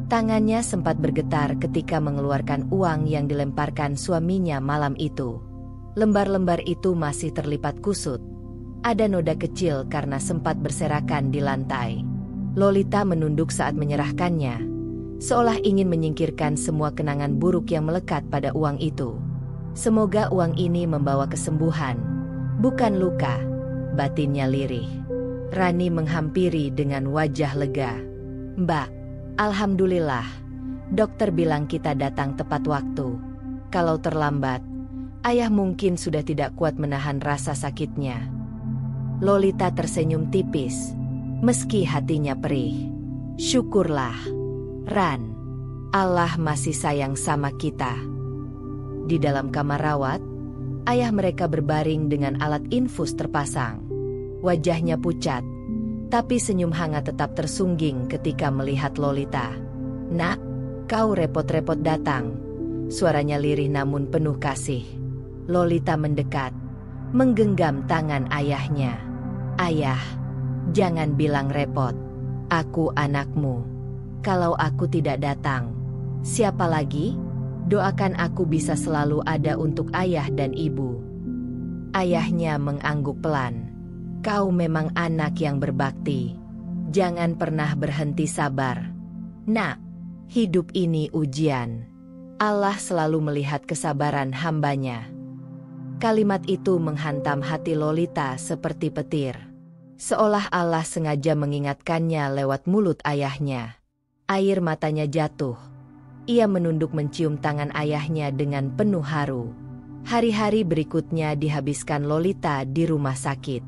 Tangannya sempat bergetar ketika mengeluarkan uang yang dilemparkan suaminya malam itu. Lembar-lembar itu masih terlipat kusut. Ada noda kecil karena sempat berserakan di lantai. Lolita menunduk saat menyerahkannya, seolah ingin menyingkirkan semua kenangan buruk yang melekat pada uang itu. Semoga uang ini membawa kesembuhan, bukan luka, batinnya lirih. Rani menghampiri dengan wajah lega. Mbak, alhamdulillah, dokter bilang kita datang tepat waktu. Kalau terlambat, ayah mungkin sudah tidak kuat menahan rasa sakitnya. Lolita tersenyum tipis, meski hatinya perih. Syukurlah, Ran. Allah masih sayang sama kita. Di dalam kamar rawat, ayah mereka berbaring dengan alat infus terpasang. Wajahnya pucat, tapi senyum hangat tetap tersungging ketika melihat Lolita. Nak, kau repot-repot datang. Suaranya lirih namun penuh kasih. Lolita mendekat, menggenggam tangan ayahnya. Ayah, jangan bilang repot. Aku anakmu. Kalau aku tidak datang, siapa lagi? Doakan aku bisa selalu ada untuk ayah dan ibu. Ayahnya mengangguk pelan. Kau memang anak yang berbakti. Jangan pernah berhenti sabar. Nak, hidup ini ujian. Allah selalu melihat kesabaran hambanya. Kalimat itu menghantam hati Lolita seperti petir. Seolah Allah sengaja mengingatkannya lewat mulut ayahnya. Air matanya jatuh. Ia menunduk mencium tangan ayahnya dengan penuh haru. Hari-hari berikutnya dihabiskan Lolita di rumah sakit.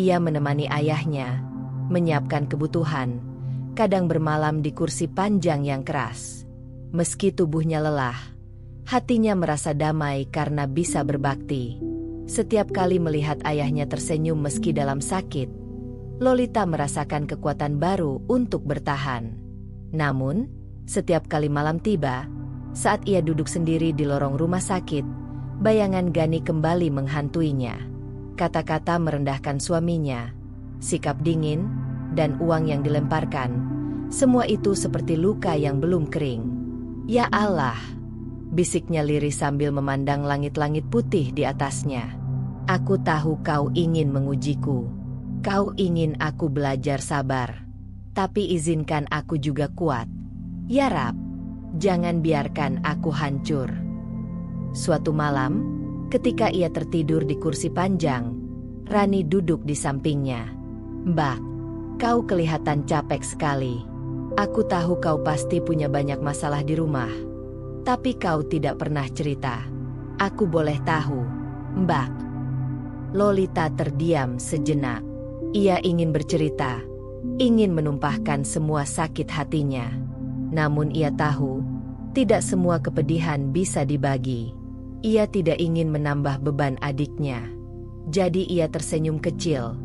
Ia menemani ayahnya, menyiapkan kebutuhan, kadang bermalam di kursi panjang yang keras. Meski tubuhnya lelah, hatinya merasa damai karena bisa berbakti. Setiap kali melihat ayahnya tersenyum meski dalam sakit, Lolita merasakan kekuatan baru untuk bertahan. Namun, setiap kali malam tiba, saat ia duduk sendiri di lorong rumah sakit, bayangan Gani kembali menghantuinya. Kata-kata merendahkan suaminya, sikap dingin, dan uang yang dilemparkan, semua itu seperti luka yang belum kering. Ya Allah, bisiknya lirih sambil memandang langit-langit putih di atasnya. Aku tahu kau ingin mengujiku. Kau ingin aku belajar sabar. Tapi izinkan aku juga kuat. Ya Rab, jangan biarkan aku hancur. Suatu malam, ketika ia tertidur di kursi panjang, Rani duduk di sampingnya. "Mbak, kau kelihatan capek sekali. Aku tahu kau pasti punya banyak masalah di rumah. Tapi kau tidak pernah cerita. Aku boleh tahu, Mbak?" Lolita terdiam sejenak. Ia ingin bercerita, ingin menumpahkan semua sakit hatinya. Namun ia tahu, tidak semua kepedihan bisa dibagi. Ia tidak ingin menambah beban adiknya. Jadi ia tersenyum kecil,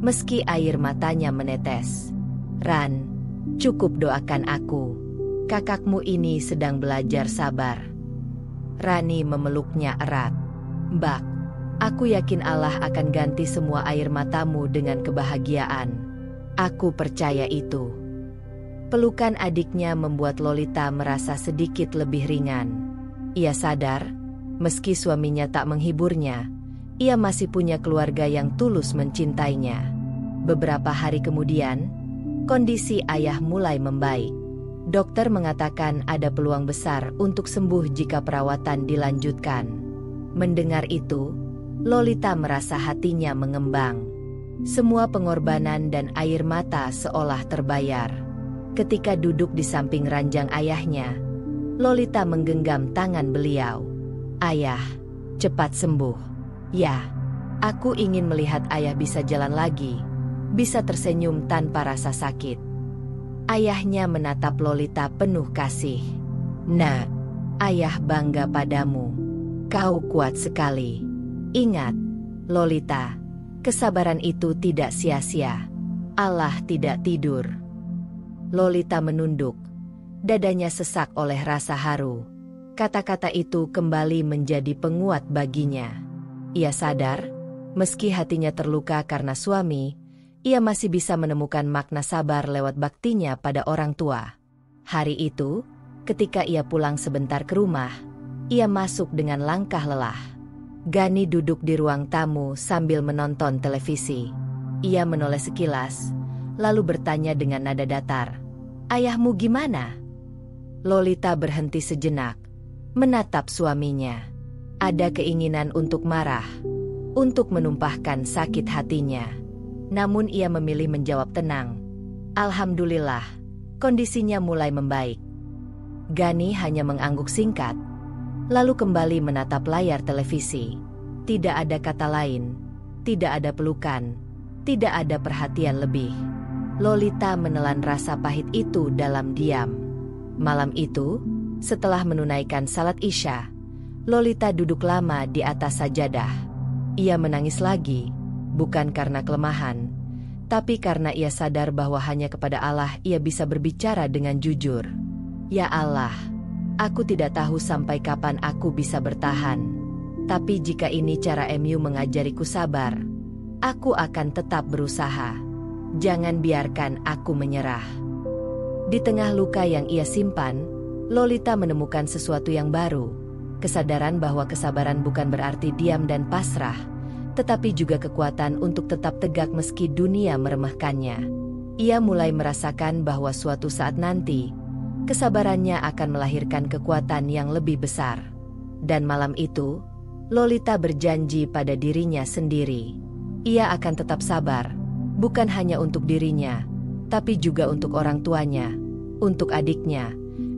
meski air matanya menetes. "Ran, cukup doakan aku. Kakakmu ini sedang belajar sabar." Rani memeluknya erat. "Mbak, aku yakin Allah akan ganti semua air matamu dengan kebahagiaan. Aku percaya itu." Pelukan adiknya membuat Lolita merasa sedikit lebih ringan. Ia sadar, meski suaminya tak menghiburnya, ia masih punya keluarga yang tulus mencintainya. Beberapa hari kemudian, kondisi ayah mulai membaik. Dokter mengatakan ada peluang besar untuk sembuh jika perawatan dilanjutkan. Mendengar itu, Lolita merasa hatinya mengembang. Semua pengorbanan dan air mata seolah terbayar. Ketika duduk di samping ranjang ayahnya, Lolita menggenggam tangan beliau. "Ayah, cepat sembuh. Ya, aku ingin melihat ayah bisa jalan lagi, bisa tersenyum tanpa rasa sakit." Ayahnya menatap Lolita penuh kasih. "Nak, ayah bangga padamu. Kau kuat sekali. Ingat, Lolita, kesabaran itu tidak sia-sia. Allah tidak tidur." Lolita menunduk. Dadanya sesak oleh rasa haru. Kata-kata itu kembali menjadi penguat baginya. Ia sadar, meski hatinya terluka karena suami, ia masih bisa menemukan makna sabar lewat baktinya pada orang tua. Hari itu, ketika ia pulang sebentar ke rumah, ia masuk dengan langkah lelah. Gani duduk di ruang tamu sambil menonton televisi. Ia menoleh sekilas, lalu bertanya dengan nada datar, "Ayahmu gimana?" Lolita berhenti sejenak, menatap suaminya. Ada keinginan untuk marah, untuk menumpahkan sakit hatinya. Namun ia memilih menjawab tenang, "Alhamdulillah, kondisinya mulai membaik." Gani hanya mengangguk singkat, lalu kembali menatap layar televisi. Tidak ada kata lain, tidak ada pelukan, tidak ada perhatian lebih. Lolita menelan rasa pahit itu dalam diam. Malam itu, setelah menunaikan salat Isya, Lolita duduk lama di atas sajadah. Ia menangis lagi, bukan karena kelemahan, tapi karena ia sadar bahwa hanya kepada Allah ia bisa berbicara dengan jujur. "Ya Allah, aku tidak tahu sampai kapan aku bisa bertahan. Tapi jika ini cara MU mengajariku sabar, aku akan tetap berusaha. Jangan biarkan aku menyerah." Di tengah luka yang ia simpan, Lolita menemukan sesuatu yang baru. Kesadaran bahwa kesabaran bukan berarti diam dan pasrah, tetapi juga kekuatan untuk tetap tegak meski dunia meremehkannya. Ia mulai merasakan bahwa suatu saat nanti, kesabarannya akan melahirkan kekuatan yang lebih besar. Dan malam itu, Lolita berjanji pada dirinya sendiri. Ia akan tetap sabar, bukan hanya untuk dirinya, tapi juga untuk orang tuanya, untuk adiknya,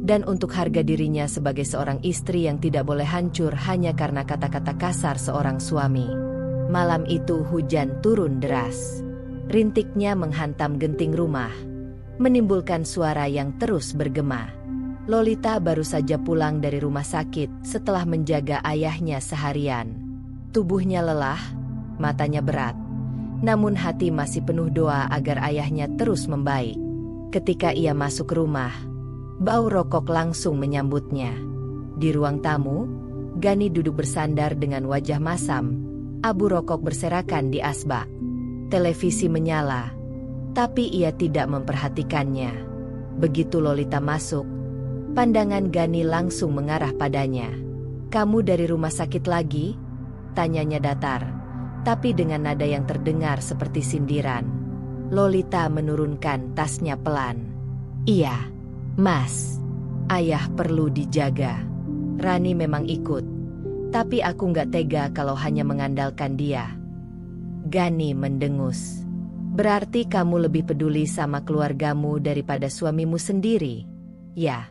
dan untuk harga dirinya sebagai seorang istri yang tidak boleh hancur hanya karena kata-kata kasar seorang suami. Malam itu hujan turun deras. Rintiknya menghantam genting rumah, menimbulkan suara yang terus bergema. Lolita baru saja pulang dari rumah sakit setelah menjaga ayahnya seharian. Tubuhnya lelah, matanya berat, namun hati masih penuh doa agar ayahnya terus membaik. Ketika ia masuk rumah, bau rokok langsung menyambutnya. Di ruang tamu, Gani duduk bersandar dengan wajah masam, abu rokok berserakan di asbak. Televisi menyala, tapi ia tidak memperhatikannya. Begitu Lolita masuk, pandangan Gani langsung mengarah padanya. "Kamu dari rumah sakit lagi?" tanyanya datar, tapi dengan nada yang terdengar seperti sindiran. Lolita menurunkan tasnya pelan. "Iya, Mas. Ayah perlu dijaga. Rani memang ikut, tapi aku nggak tega kalau hanya mengandalkan dia." Gani mendengus. Berarti kamu lebih peduli sama keluargamu daripada suamimu sendiri? Ya.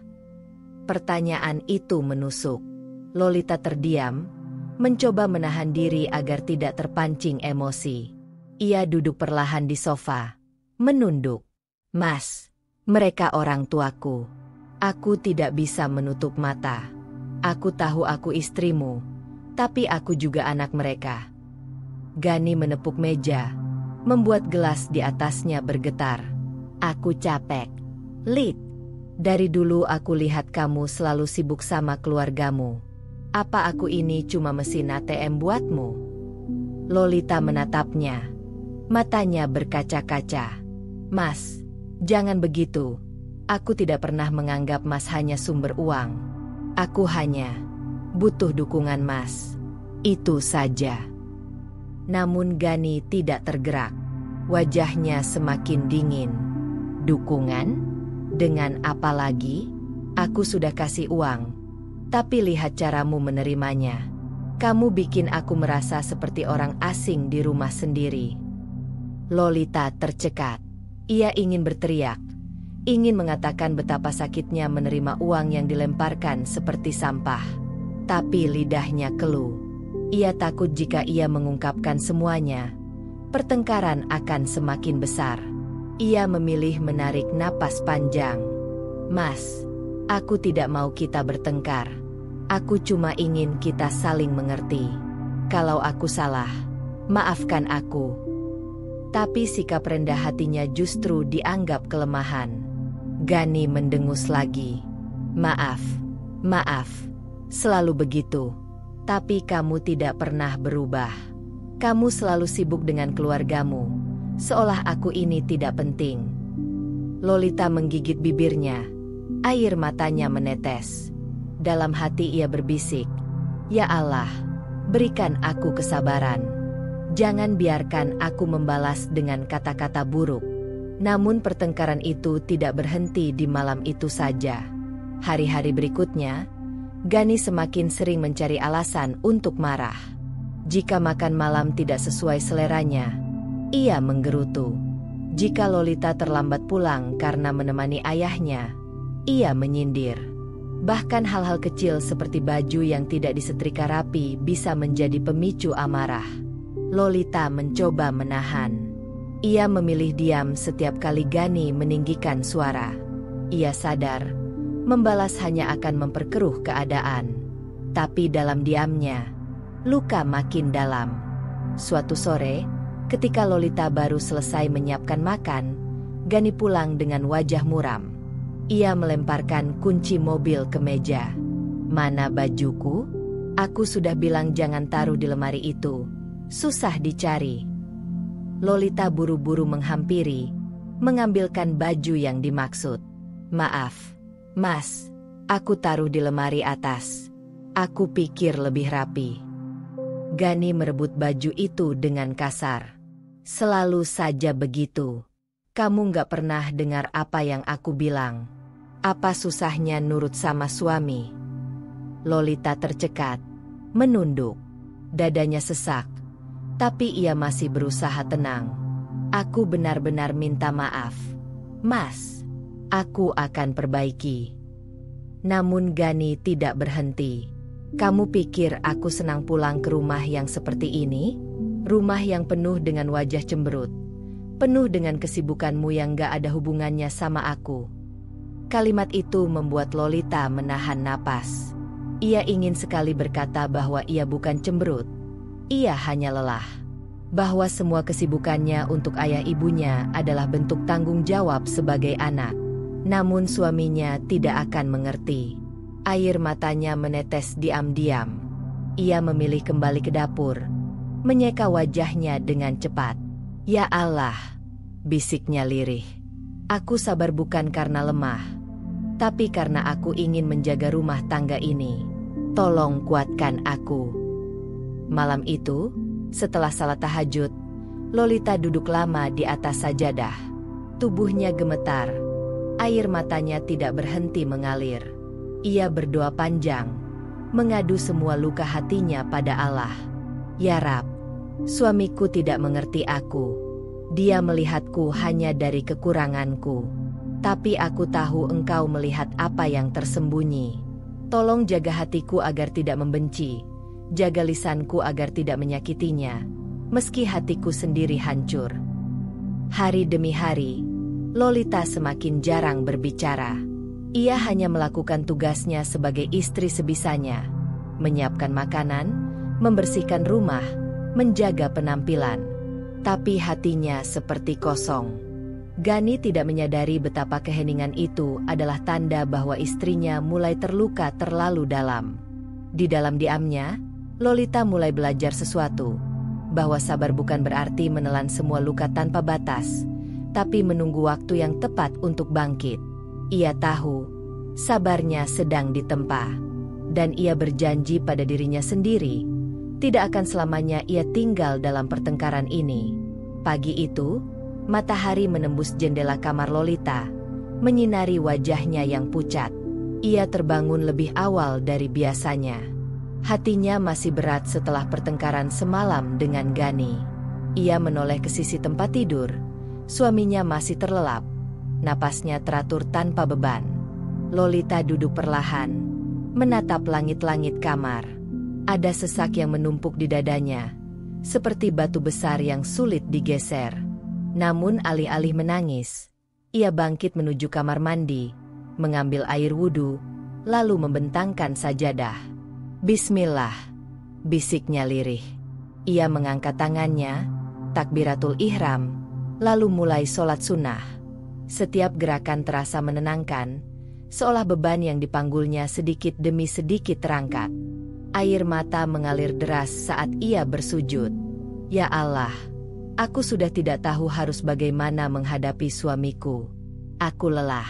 Pertanyaan itu menusuk. Lolita terdiam, mencoba menahan diri agar tidak terpancing emosi. Ia duduk perlahan di sofa, menunduk. Mas, mereka orang tuaku. Aku tidak bisa menutup mata. Aku tahu aku istrimu, tapi aku juga anak mereka. Gani menepuk meja, membuat gelas di atasnya bergetar. Aku capek. Lid, dari dulu aku lihat kamu selalu sibuk sama keluargamu. Apa aku ini cuma mesin ATM buatmu? Lolita menatapnya. Matanya berkaca-kaca. Mas, jangan begitu. Aku tidak pernah menganggap Mas hanya sumber uang. Aku hanya butuh dukungan Mas. Itu saja. Namun Gani tidak tergerak. Wajahnya semakin dingin. Dukungan? Dengan apa lagi? Aku sudah kasih uang. Tapi lihat caramu menerimanya. Kamu bikin aku merasa seperti orang asing di rumah sendiri. Lolita tercekat. Ia ingin berteriak. Ingin mengatakan betapa sakitnya menerima uang yang dilemparkan seperti sampah. Tapi lidahnya keluh. Ia takut jika ia mengungkapkan semuanya, pertengkaran akan semakin besar. Ia memilih menarik napas panjang. Mas, aku tidak mau kita bertengkar. Aku cuma ingin kita saling mengerti. Kalau aku salah, maafkan aku. Tapi sikap rendah hatinya justru dianggap kelemahan. Gani mendengus lagi. Maaf, selalu begitu. Tapi kamu tidak pernah berubah. Kamu selalu sibuk dengan keluargamu. Seolah aku ini tidak penting. Lolita menggigit bibirnya. Air matanya menetes. Dalam hati ia berbisik. Ya Allah, berikan aku kesabaran. Jangan biarkan aku membalas dengan kata-kata buruk. Namun pertengkaran itu tidak berhenti di malam itu saja. Hari-hari berikutnya, Gani semakin sering mencari alasan untuk marah. Jika makan malam tidak sesuai seleranya, ia menggerutu. Jika Lolita terlambat pulang karena menemani ayahnya, ia menyindir. Bahkan hal-hal kecil seperti baju yang tidak disetrika rapi bisa menjadi pemicu amarah. Lolita mencoba menahan. Ia memilih diam setiap kali Gani meninggikan suara. Ia sadar, membalas hanya akan memperkeruh keadaan. Tapi dalam diamnya, luka makin dalam. Suatu sore, ketika Lolita baru selesai menyiapkan makan, Gani pulang dengan wajah muram. Ia melemparkan kunci mobil ke meja. Mana bajuku? Aku sudah bilang jangan taruh di lemari itu. Susah dicari. Lolita buru-buru menghampiri, mengambilkan baju yang dimaksud. Maaf, Mas, aku taruh di lemari atas. Aku pikir lebih rapi. Gani merebut baju itu dengan kasar. Selalu saja begitu. Kamu gak pernah dengar apa yang aku bilang. Apa susahnya nurut sama suami? Lolita tercekat, menunduk. Dadanya sesak. Tapi ia masih berusaha tenang. Aku benar-benar minta maaf. Mas, aku akan perbaiki. Namun Gani tidak berhenti. Kamu pikir aku senang pulang ke rumah yang seperti ini? Rumah yang penuh dengan wajah cemberut. Penuh dengan kesibukanmu yang gak ada hubungannya sama aku. Kalimat itu membuat Lolita menahan napas. Ia ingin sekali berkata bahwa ia bukan cemberut. Ia hanya lelah. Bahwa semua kesibukannya untuk ayah ibunya adalah bentuk tanggung jawab sebagai anak. Namun suaminya tidak akan mengerti. Air matanya menetes diam-diam. Ia memilih kembali ke dapur. Menyeka wajahnya dengan cepat. Ya Allah, bisiknya lirih. Aku sabar bukan karena lemah. Tapi karena aku ingin menjaga rumah tangga ini. Tolong kuatkan aku. Malam itu, setelah salat tahajud, Lolita duduk lama di atas sajadah. Tubuhnya gemetar. Air matanya tidak berhenti mengalir. Ia berdoa panjang, mengadu semua luka hatinya pada Allah. Ya Rab, Suamiku tidak mengerti aku. Dia melihatku hanya dari kekuranganku. Tapi aku tahu engkau melihat apa yang tersembunyi. Tolong jaga hatiku agar tidak membenci. Jaga lisanku agar tidak menyakitinya. Meski hatiku sendiri hancur. Hari demi hari, Lolita semakin jarang berbicara. Ia hanya melakukan tugasnya sebagai istri sebisanya. Menyiapkan makanan, membersihkan rumah, menjaga penampilan. Tapi hatinya seperti kosong. Gani tidak menyadari betapa keheningan itu adalah tanda bahwa istrinya mulai terluka terlalu dalam. Di dalam diamnya, Lolita mulai belajar sesuatu. Bahwa sabar bukan berarti menelan semua luka tanpa batas, tapi menunggu waktu yang tepat untuk bangkit. Ia tahu, sabarnya sedang ditempa. Dan ia berjanji pada dirinya sendiri, tidak akan selamanya ia tinggal dalam pertengkaran ini. Pagi itu, matahari menembus jendela kamar Lolita, menyinari wajahnya yang pucat. Ia terbangun lebih awal dari biasanya. Hatinya masih berat setelah pertengkaran semalam dengan Gani. Ia menoleh ke sisi tempat tidur. Suaminya masih terlelap. Napasnya teratur tanpa beban. Lolita duduk perlahan, menatap langit-langit kamar. Ada sesak yang menumpuk di dadanya, seperti batu besar yang sulit digeser. Namun alih-alih menangis, ia bangkit menuju kamar mandi, mengambil air wudhu, lalu membentangkan sajadah. Bismillah, bisiknya lirih. Ia mengangkat tangannya, takbiratul ihram, lalu mulai sholat sunnah. Setiap gerakan terasa menenangkan, seolah beban yang dipanggulnya sedikit demi sedikit terangkat. Air mata mengalir deras saat ia bersujud. Ya Allah, aku sudah tidak tahu harus bagaimana menghadapi suamiku. Aku lelah.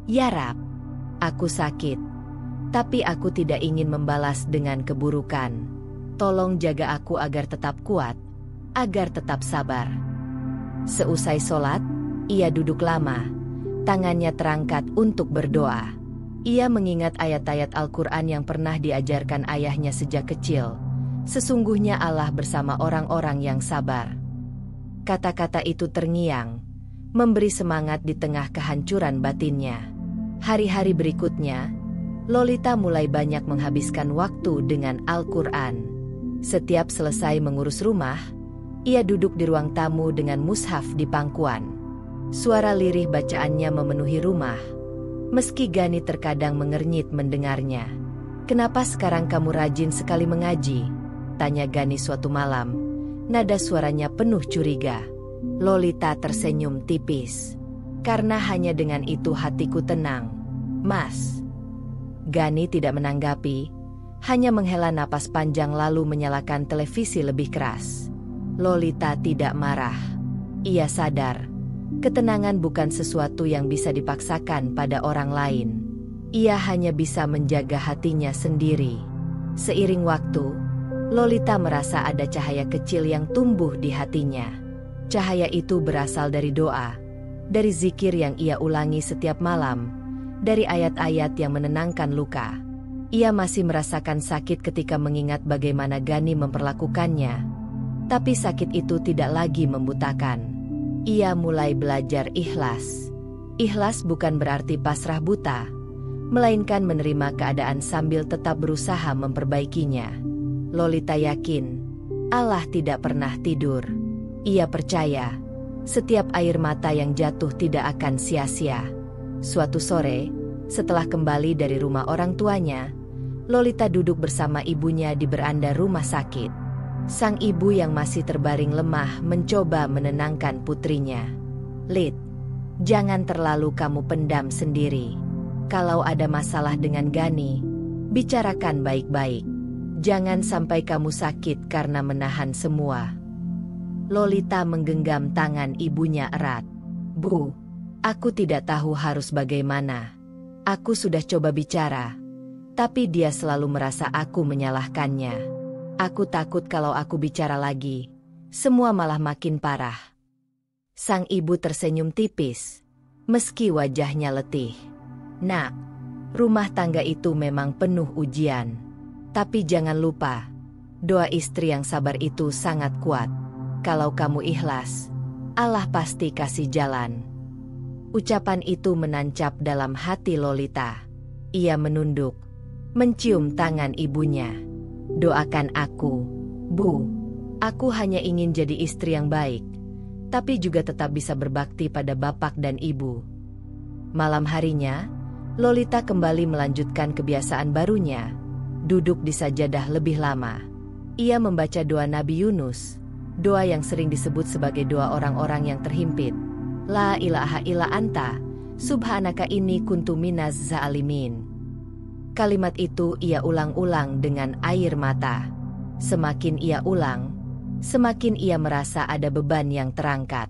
Ya Rab, aku sakit. Tapi aku tidak ingin membalas dengan keburukan. Tolong jaga aku agar tetap kuat, agar tetap sabar. Seusai sholat, ia duduk lama, tangannya terangkat untuk berdoa. Ia mengingat ayat-ayat Al-Quran yang pernah diajarkan ayahnya sejak kecil. Sesungguhnya Allah bersama orang-orang yang sabar. Kata-kata itu terngiang, memberi semangat di tengah kehancuran batinnya. Hari-hari berikutnya, Lolita mulai banyak menghabiskan waktu dengan Al-Quran. Setiap selesai mengurus rumah, ia duduk di ruang tamu dengan mushaf di pangkuan. Suara lirih bacaannya memenuhi rumah. Meski Gani terkadang mengernyit mendengarnya. "Kenapa sekarang kamu rajin sekali mengaji?" tanya Gani suatu malam. Nada suaranya penuh curiga. Lolita tersenyum tipis. "Karena hanya dengan itu hatiku tenang, Mas." Gani tidak menanggapi, hanya menghela napas panjang lalu menyalakan televisi lebih keras. Lolita tidak marah. Ia sadar, ketenangan bukan sesuatu yang bisa dipaksakan pada orang lain. Ia hanya bisa menjaga hatinya sendiri. Seiring waktu, Lolita merasa ada cahaya kecil yang tumbuh di hatinya. Cahaya itu berasal dari doa, dari zikir yang ia ulangi setiap malam, dari ayat-ayat yang menenangkan luka. Ia masih merasakan sakit ketika mengingat bagaimana Gani memperlakukannya. Tapi sakit itu tidak lagi membutakan. Ia mulai belajar ikhlas. Ikhlas bukan berarti pasrah buta, melainkan menerima keadaan sambil tetap berusaha memperbaikinya. Lolita yakin, Allah tidak pernah tidur. Ia percaya, setiap air mata yang jatuh tidak akan sia-sia. Suatu sore, setelah kembali dari rumah orang tuanya, Lolita duduk bersama ibunya di beranda rumah sakit. Sang ibu yang masih terbaring lemah mencoba menenangkan putrinya. "Lid, jangan terlalu kamu pendam sendiri. Kalau ada masalah dengan Gani, bicarakan baik-baik. Jangan sampai kamu sakit karena menahan semua." Lolita menggenggam tangan ibunya erat. "Bu, aku tidak tahu harus bagaimana. Aku sudah coba bicara, tapi dia selalu merasa aku menyalahkannya. Aku takut kalau aku bicara lagi, semua malah makin parah." Sang ibu tersenyum tipis, meski wajahnya letih. "Nak, rumah tangga itu memang penuh ujian. Tapi jangan lupa, Doa istri yang sabar itu sangat kuat. Kalau kamu ikhlas, Allah pasti kasih jalan. Ucapan itu menancap dalam hati Lolita. Ia menunduk, mencium tangan ibunya. Doakan aku, Bu. Aku hanya ingin jadi istri yang baik, tapi juga tetap bisa berbakti pada bapak dan ibu. Malam harinya, Lolita kembali melanjutkan kebiasaan barunya, duduk di sajadah lebih lama. Ia membaca doa Nabi Yunus, doa yang sering disebut sebagai doa orang-orang yang terhimpit. La ilaha illa anta, subhanaka inni kuntu minaz zalimin. Kalimat itu ia ulang-ulang dengan air mata. Semakin ia ulang, semakin ia merasa ada beban yang terangkat.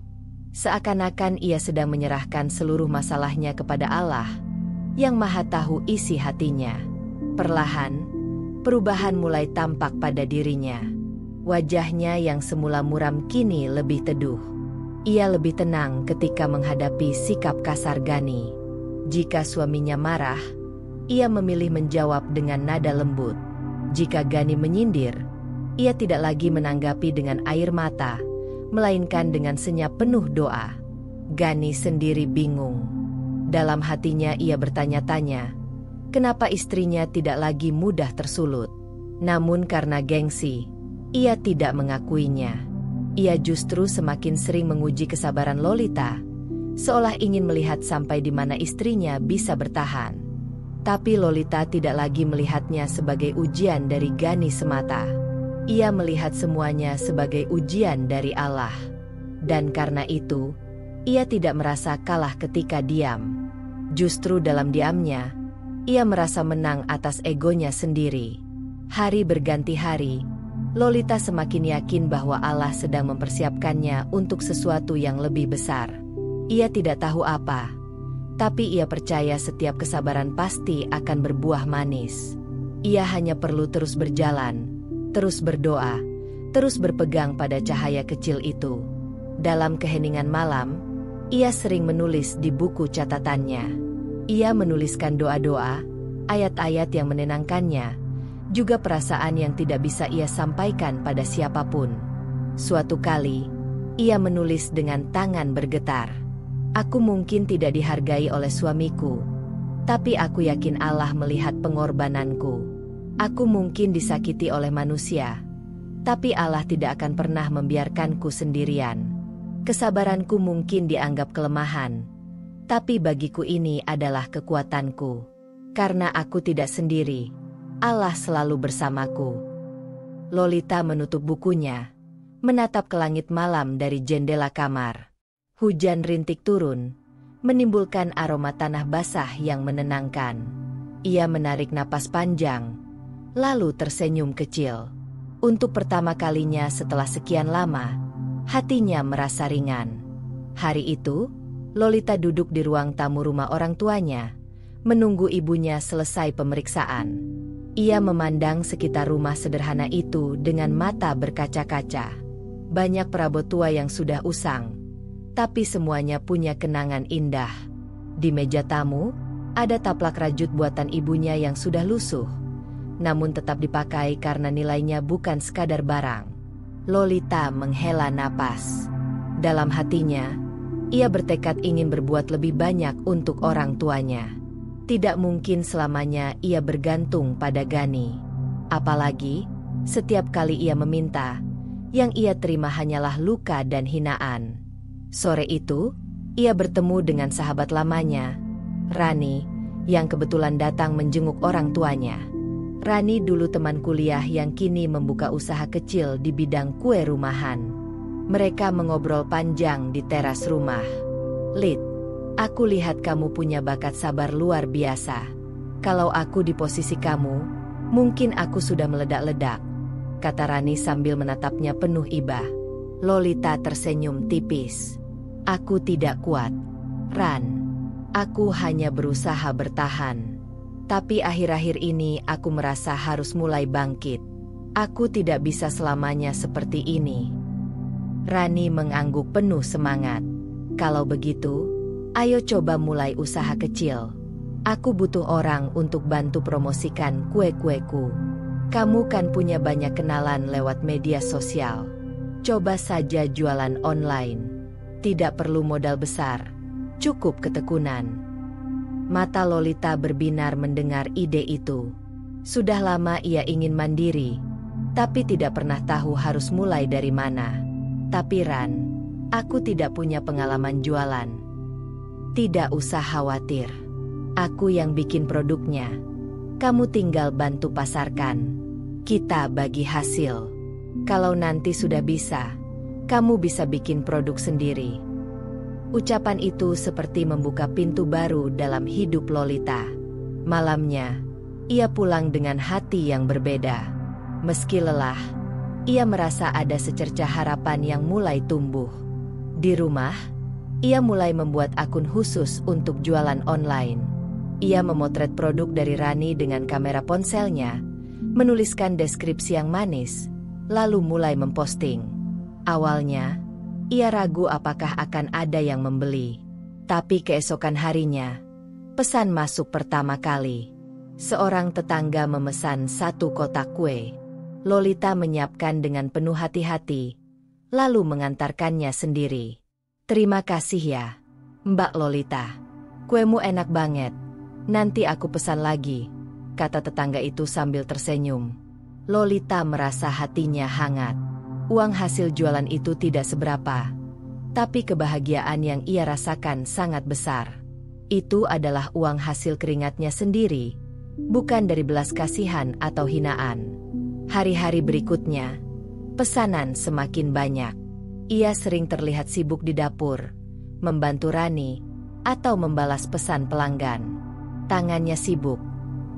Seakan-akan ia sedang menyerahkan seluruh masalahnya kepada Allah, yang Maha Tahu isi hatinya. Perlahan, perubahan mulai tampak pada dirinya. Wajahnya yang semula muram kini lebih teduh. Ia lebih tenang ketika menghadapi sikap kasar Gani. Jika suaminya marah, ia memilih menjawab dengan nada lembut. Jika Gani menyindir, ia tidak lagi menanggapi dengan air mata, melainkan dengan senyap penuh doa. Gani sendiri bingung. Dalam hatinya ia bertanya-tanya, kenapa istrinya tidak lagi mudah tersulut. Namun karena gengsi, ia tidak mengakuinya. Ia justru semakin sering menguji kesabaran Lolita, seolah ingin melihat sampai di mana istrinya bisa bertahan. Tapi Lolita tidak lagi melihatnya sebagai ujian dari Gani semata. Ia melihat semuanya sebagai ujian dari Allah. Dan karena itu, ia tidak merasa kalah ketika diam. Justru dalam diamnya, ia merasa menang atas egonya sendiri. Hari berganti hari, Lolita semakin yakin bahwa Allah sedang mempersiapkannya untuk sesuatu yang lebih besar. Ia tidak tahu apa, tapi ia percaya setiap kesabaran pasti akan berbuah manis. Ia hanya perlu terus berjalan, terus berdoa, terus berpegang pada cahaya kecil itu. Dalam keheningan malam, ia sering menulis di buku catatannya. Ia menuliskan doa-doa, ayat-ayat yang menenangkannya, juga perasaan yang tidak bisa ia sampaikan pada siapapun. Suatu kali, ia menulis dengan tangan bergetar. Aku mungkin tidak dihargai oleh suamiku, tapi aku yakin Allah melihat pengorbananku. Aku mungkin disakiti oleh manusia, tapi Allah tidak akan pernah membiarkanku sendirian. Kesabaranku mungkin dianggap kelemahan, tapi bagiku ini adalah kekuatanku. Karena aku tidak sendiri, Allah selalu bersamaku. Lolita menutup bukunya, menatap ke langit malam dari jendela kamar. Hujan rintik turun, menimbulkan aroma tanah basah yang menenangkan. Ia menarik napas panjang, lalu tersenyum kecil. Untuk pertama kalinya setelah sekian lama, hatinya merasa ringan. Hari itu, Lolita duduk di ruang tamu rumah orang tuanya, menunggu ibunya selesai pemeriksaan. Ia memandang sekitar rumah sederhana itu dengan mata berkaca-kaca. Banyak perabot tua yang sudah usang, tapi semuanya punya kenangan indah. Di meja tamu, ada taplak rajut buatan ibunya yang sudah lusuh, namun tetap dipakai karena nilainya bukan sekadar barang. Lolita menghela napas. Dalam hatinya, ia bertekad ingin berbuat lebih banyak untuk orang tuanya. Tidak mungkin selamanya ia bergantung pada Gani. Apalagi, setiap kali ia meminta, yang ia terima hanyalah luka dan hinaan. Sore itu, ia bertemu dengan sahabat lamanya, Rani, yang kebetulan datang menjenguk orang tuanya. Rani dulu teman kuliah yang kini membuka usaha kecil di bidang kue rumahan. Mereka mengobrol panjang di teras rumah. "Lid, aku lihat kamu punya bakat sabar luar biasa. Kalau aku di posisi kamu, mungkin aku sudah meledak-ledak," kata Rani sambil menatapnya penuh iba. Lolita tersenyum tipis. "Aku tidak kuat, Ran. Aku hanya berusaha bertahan. Tapi akhir-akhir ini aku merasa harus mulai bangkit. Aku tidak bisa selamanya seperti ini." Rani mengangguk penuh semangat. "Kalau begitu, ayo coba mulai usaha kecil. Aku butuh orang untuk bantu promosikan kue-kueku." Kamu kan punya banyak kenalan lewat media sosial. Coba saja jualan online. Tidak perlu modal besar, cukup ketekunan. Mata Lolita berbinar mendengar ide itu. Sudah lama ia ingin mandiri, tapi tidak pernah tahu harus mulai dari mana. Tapi Ran, aku tidak punya pengalaman jualan. Tidak usah khawatir. Aku yang bikin produknya. Kamu tinggal bantu pasarkan. Kita bagi hasil. Kalau nanti sudah bisa, kamu bisa bikin produk sendiri. Ucapan itu seperti membuka pintu baru dalam hidup Lolita. Malamnya, ia pulang dengan hati yang berbeda. Meski lelah, ia merasa ada secercah harapan yang mulai tumbuh. Di rumah, ia mulai membuat akun khusus untuk jualan online. Ia memotret produk dari Rani dengan kamera ponselnya, menuliskan deskripsi yang manis, lalu mulai memposting. Awalnya, ia ragu apakah akan ada yang membeli. Tapi keesokan harinya, pesan masuk pertama kali. Seorang tetangga memesan 1 kotak kue. Lolita menyiapkan dengan penuh hati-hati, lalu mengantarkannya sendiri. Terima kasih ya, Mbak Lolita. Kuemu enak banget. Nanti aku pesan lagi, kata tetangga itu sambil tersenyum. Lolita merasa hatinya hangat. Uang hasil jualan itu tidak seberapa, tapi kebahagiaan yang ia rasakan sangat besar. Itu adalah uang hasil keringatnya sendiri, bukan dari belas kasihan atau hinaan. Hari-hari berikutnya, pesanan semakin banyak. Ia sering terlihat sibuk di dapur, membantu Rani, atau membalas pesan pelanggan. Tangannya sibuk,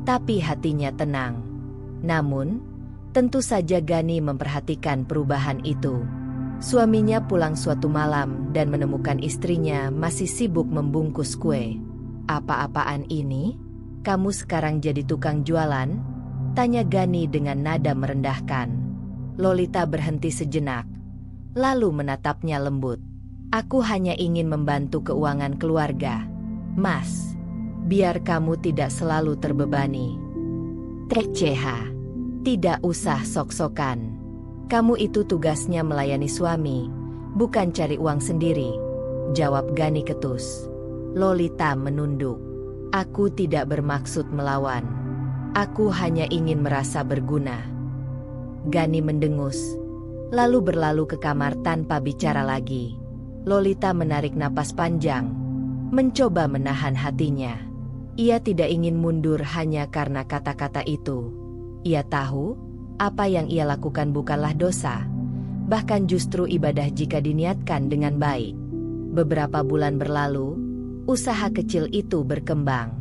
tapi hatinya tenang. Namun, tentu saja Gani memperhatikan perubahan itu. Suaminya pulang suatu malam dan menemukan istrinya masih sibuk membungkus kue. "Apa-apaan ini? Kamu sekarang jadi tukang jualan?" tanya Gani dengan nada merendahkan. Lolita berhenti sejenak, lalu menatapnya lembut. "Aku hanya ingin membantu keuangan keluarga, Mas. Biar kamu tidak selalu terbebani." "TCH, tidak usah sok-sokan. Kamu itu tugasnya melayani suami, bukan cari uang sendiri," jawab Gani ketus. Lolita menunduk. "Aku tidak bermaksud melawan. Aku hanya ingin merasa berguna." Gani mendengus, lalu berlalu ke kamar tanpa bicara lagi. Lolita menarik napas panjang, mencoba menahan hatinya. Ia tidak ingin mundur hanya karena kata-kata itu. Ia tahu, apa yang ia lakukan bukanlah dosa, bahkan justru ibadah jika diniatkan dengan baik. Beberapa bulan berlalu, usaha kecil itu berkembang.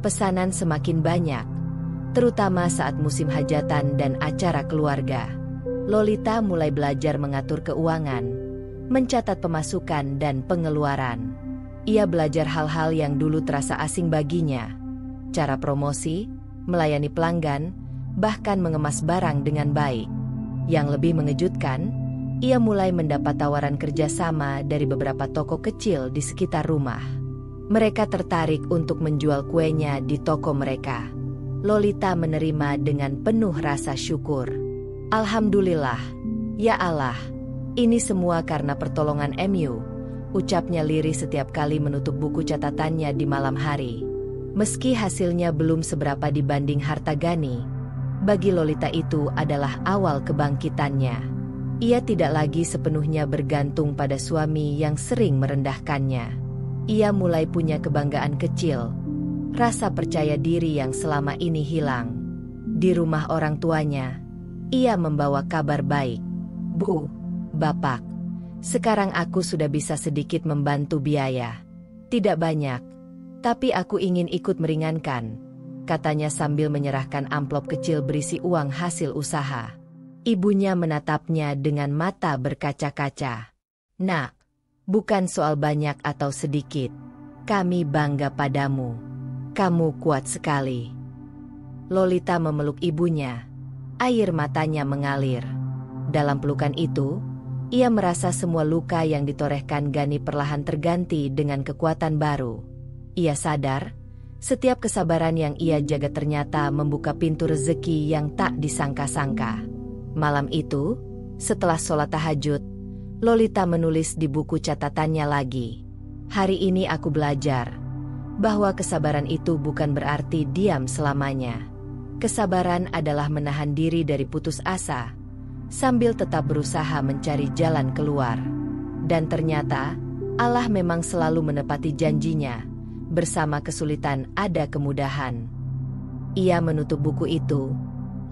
Pesanan semakin banyak, terutama saat musim hajatan dan acara keluarga. Lolita mulai belajar mengatur keuangan, mencatat pemasukan dan pengeluaran. Ia belajar hal-hal yang dulu terasa asing baginya. Cara promosi, melayani pelanggan, bahkan mengemas barang dengan baik. Yang lebih mengejutkan, ia mulai mendapat tawaran kerjasama dari beberapa toko kecil di sekitar rumah. Mereka tertarik untuk menjual kuenya di toko mereka. Lolita menerima dengan penuh rasa syukur. "Alhamdulillah, ya Allah, ini semua karena pertolongan MU," ucapnya lirih setiap kali menutup buku catatannya di malam hari. Meski hasilnya belum seberapa dibanding harta Gani, bagi Lolita itu adalah awal kebangkitannya. Ia tidak lagi sepenuhnya bergantung pada suami yang sering merendahkannya. Ia mulai punya kebanggaan kecil, rasa percaya diri yang selama ini hilang. Di rumah orang tuanya, ia membawa kabar baik. "Bu, Bapak, sekarang aku sudah bisa sedikit membantu biaya. Tidak banyak, tapi aku ingin ikut meringankan," katanya sambil menyerahkan amplop kecil berisi uang hasil usaha. Ibunya menatapnya dengan mata berkaca-kaca. "Nak, bukan soal banyak atau sedikit. Kami bangga padamu. Kamu kuat sekali." Lolita memeluk ibunya. Air matanya mengalir. Dalam pelukan itu, ia merasa semua luka yang ditorehkan Gani perlahan terganti dengan kekuatan baru. Ia sadar, Setiap kesabaran yang ia jaga ternyata membuka pintu rezeki yang tak disangka-sangka. Malam itu, setelah sholat tahajud, Lolita menulis di buku catatannya lagi. Hari ini aku belajar bahwa kesabaran itu bukan berarti diam selamanya. Kesabaran adalah menahan diri dari putus asa, sambil tetap berusaha mencari jalan keluar. Dan ternyata, Allah memang selalu menepati janjinya. Bersama kesulitan ada kemudahan. Ia menutup buku itu,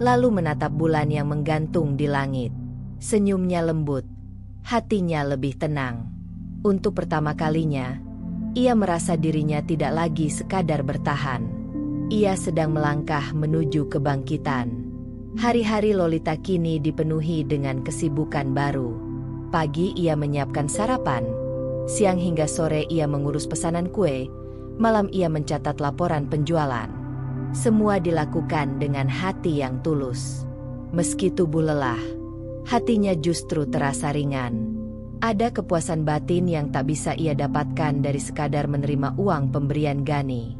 lalu menatap bulan yang menggantung di langit. Senyumnya lembut, hatinya lebih tenang. Untuk pertama kalinya, ia merasa dirinya tidak lagi sekadar bertahan. Ia sedang melangkah menuju kebangkitan. Hari-hari Lolita kini dipenuhi dengan kesibukan baru. Pagi ia menyiapkan sarapan, siang hingga sore ia mengurus pesanan kue, malam ia mencatat laporan penjualan. Semua dilakukan dengan hati yang tulus. Meski tubuh lelah, hatinya justru terasa ringan. Ada kepuasan batin yang tak bisa ia dapatkan dari sekadar menerima uang pemberian Gani.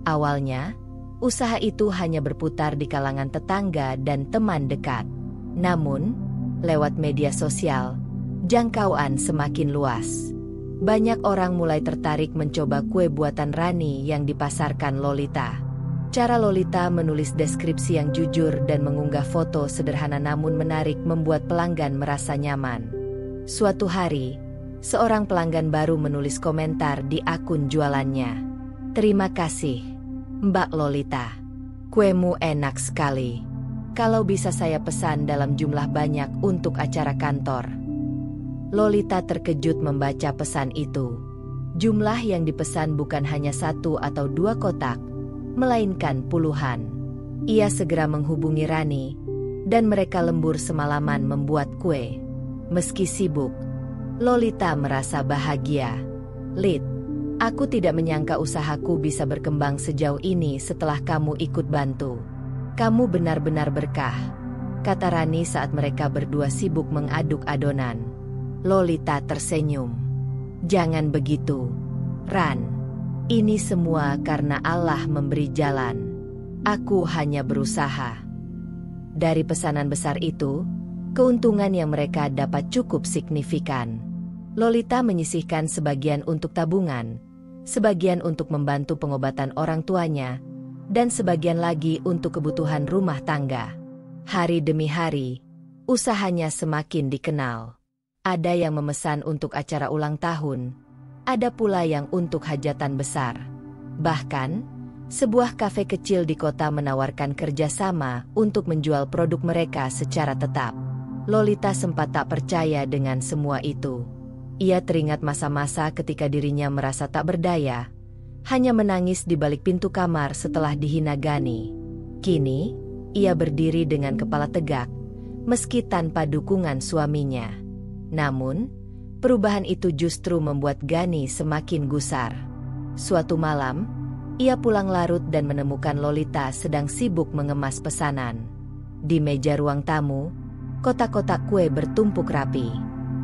Awalnya, usaha itu hanya berputar di kalangan tetangga dan teman dekat. Namun, lewat media sosial, jangkauan semakin luas. Banyak orang mulai tertarik mencoba kue buatan Rani yang dipasarkan Lolita. Cara Lolita menulis deskripsi yang jujur dan mengunggah foto sederhana namun menarik membuat pelanggan merasa nyaman. Suatu hari, seorang pelanggan baru menulis komentar di akun jualannya. "Terima kasih, Mbak Lolita. Kuemu enak sekali. Kalau bisa saya pesan dalam jumlah banyak untuk acara kantor." Lolita terkejut membaca pesan itu. Jumlah yang dipesan bukan hanya 1 atau 2 kotak, melainkan puluhan. Ia segera menghubungi Rani, dan mereka lembur semalaman membuat kue. Meski sibuk, Lolita merasa bahagia. "Lid, aku tidak menyangka usahaku bisa berkembang sejauh ini setelah kamu ikut bantu. Kamu benar-benar berkah," kata Rani saat mereka berdua sibuk mengaduk adonan. Lolita tersenyum. "Jangan begitu, Ran. Ini semua karena Allah memberi jalan. Aku hanya berusaha." Dari pesanan besar itu, keuntungan yang mereka dapat cukup signifikan. Lolita menyisihkan sebagian untuk tabungan, sebagian untuk membantu pengobatan orang tuanya, dan sebagian lagi untuk kebutuhan rumah tangga. Hari demi hari, usahanya semakin dikenal. Ada yang memesan untuk acara ulang tahun, ada pula yang untuk hajatan besar. Bahkan, sebuah kafe kecil di kota menawarkan kerjasama untuk menjual produk mereka secara tetap. Lolita sempat tak percaya dengan semua itu. Ia teringat masa-masa ketika dirinya merasa tak berdaya, hanya menangis di balik pintu kamar setelah dihina Gani. Kini, ia berdiri dengan kepala tegak, meski tanpa dukungan suaminya. Namun, perubahan itu justru membuat Gani semakin gusar. Suatu malam, ia pulang larut dan menemukan Lolita sedang sibuk mengemas pesanan. Di meja ruang tamu, kotak-kotak kue bertumpuk rapi.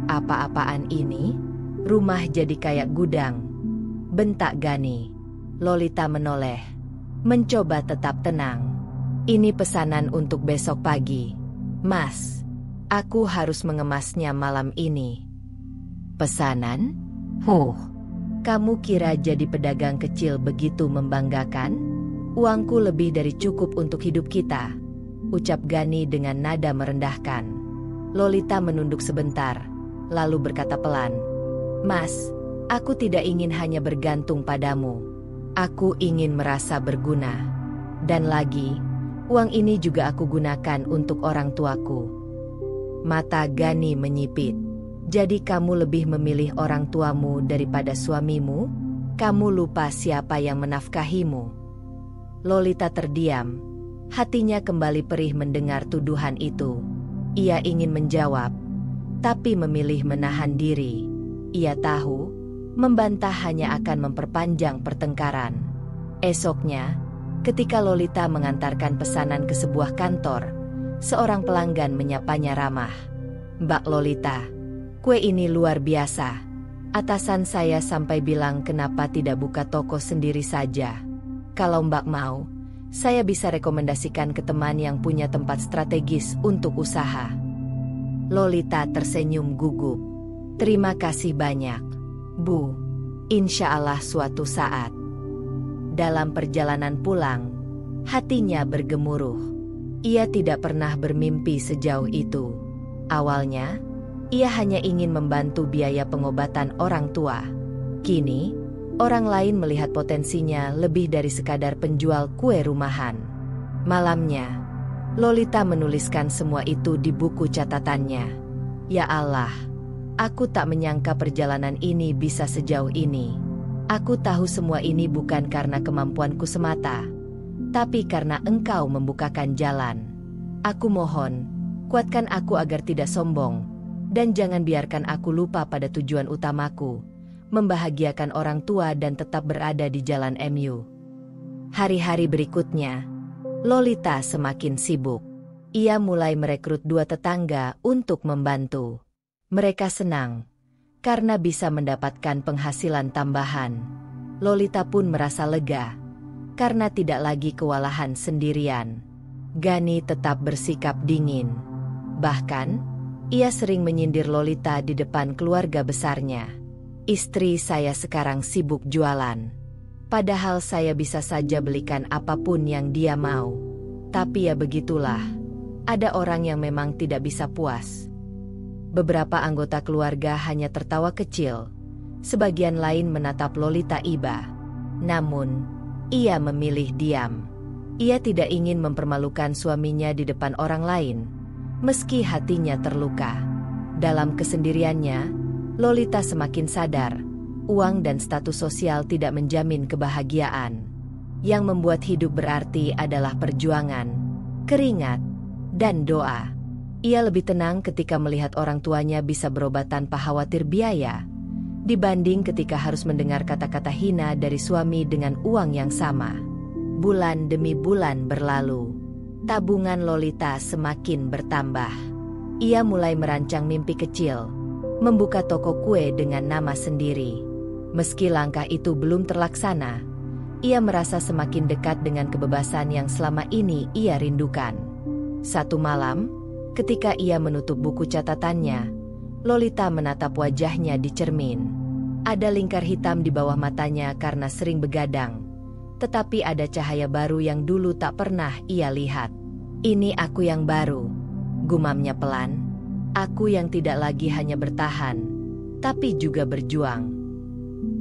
"Apa-apaan ini? Rumah jadi kayak gudang," bentak Gani. Lolita menoleh, mencoba tetap tenang. "Ini pesanan untuk besok pagi, Mas. Aku harus mengemasnya malam ini." "Pesanan? Kamu kira jadi pedagang kecil begitu membanggakan? Uangku lebih dari cukup untuk hidup kita," ucap Gani dengan nada merendahkan. Lolita menunduk sebentar, lalu berkata pelan, "Mas, aku tidak ingin hanya bergantung padamu. Aku ingin merasa berguna. Dan lagi, uang ini juga aku gunakan untuk orang tuaku." Mata Gani menyipit. "Jadi kamu lebih memilih orang tuamu daripada suamimu? Kamu lupa siapa yang menafkahimu?" Lolita terdiam. Hatinya kembali perih mendengar tuduhan itu. Ia ingin menjawab, tapi memilih menahan diri. Ia tahu, membantah hanya akan memperpanjang pertengkaran. Esoknya, ketika Lolita mengantarkan pesanan ke sebuah kantor, seorang pelanggan menyapanya ramah. "Mbak Lolita, kue ini luar biasa. Atasan saya sampai bilang kenapa tidak buka toko sendiri saja." Kalau Mbak mau, saya bisa rekomendasikan ke teman yang punya tempat strategis untuk usaha. Lolita tersenyum gugup. Terima kasih banyak, Bu. Insya Allah suatu saat. Dalam perjalanan pulang, hatinya bergemuruh. Ia tidak pernah bermimpi sejauh itu. Awalnya, ia hanya ingin membantu biaya pengobatan orang tua. Kini, orang lain melihat potensinya lebih dari sekadar penjual kue rumahan. Malamnya, Lolita menuliskan semua itu di buku catatannya. Ya Allah, aku tak menyangka perjalanan ini bisa sejauh ini. Aku tahu semua ini bukan karena kemampuanku semata, tapi karena Engkau membukakan jalan. Aku mohon, kuatkan aku agar tidak sombong, dan jangan biarkan aku lupa pada tujuan utamaku, membahagiakan orang tua dan tetap berada di jalan MU. Hari-hari berikutnya, Lolita semakin sibuk. Ia mulai merekrut 2 tetangga untuk membantu. Mereka senang karena bisa mendapatkan penghasilan tambahan. Lolita pun merasa lega karena tidak lagi kewalahan sendirian. Gani tetap bersikap dingin. Bahkan, ia sering menyindir Lolita di depan keluarga besarnya. Istri saya sekarang sibuk jualan. Padahal saya bisa saja belikan apapun yang dia mau. Tapi ya begitulah. Ada orang yang memang tidak bisa puas. Beberapa anggota keluarga hanya tertawa kecil. Sebagian lain menatap Lolita iba. Namun, ia memilih diam. Ia tidak ingin mempermalukan suaminya di depan orang lain, meski hatinya terluka. Dalam kesendiriannya, Lolita semakin sadar, uang dan status sosial tidak menjamin kebahagiaan. Yang membuat hidup berarti adalah perjuangan, keringat, dan doa. Ia lebih tenang ketika melihat orang tuanya bisa berobat tanpa khawatir biaya, dibanding ketika harus mendengar kata-kata hina dari suami dengan uang yang sama. Bulan demi bulan berlalu. Tabungan Lolita semakin bertambah. Ia mulai merancang mimpi kecil, membuka toko kue dengan nama sendiri. Meski langkah itu belum terlaksana, ia merasa semakin dekat dengan kebebasan yang selama ini ia rindukan. Satu malam, ketika ia menutup buku catatannya, Lolita menatap wajahnya di cermin. Ada lingkar hitam di bawah matanya karena sering begadang. Tetapi ada cahaya baru yang dulu tak pernah ia lihat. Ini aku yang baru, gumamnya pelan. Aku yang tidak lagi hanya bertahan, tapi juga berjuang.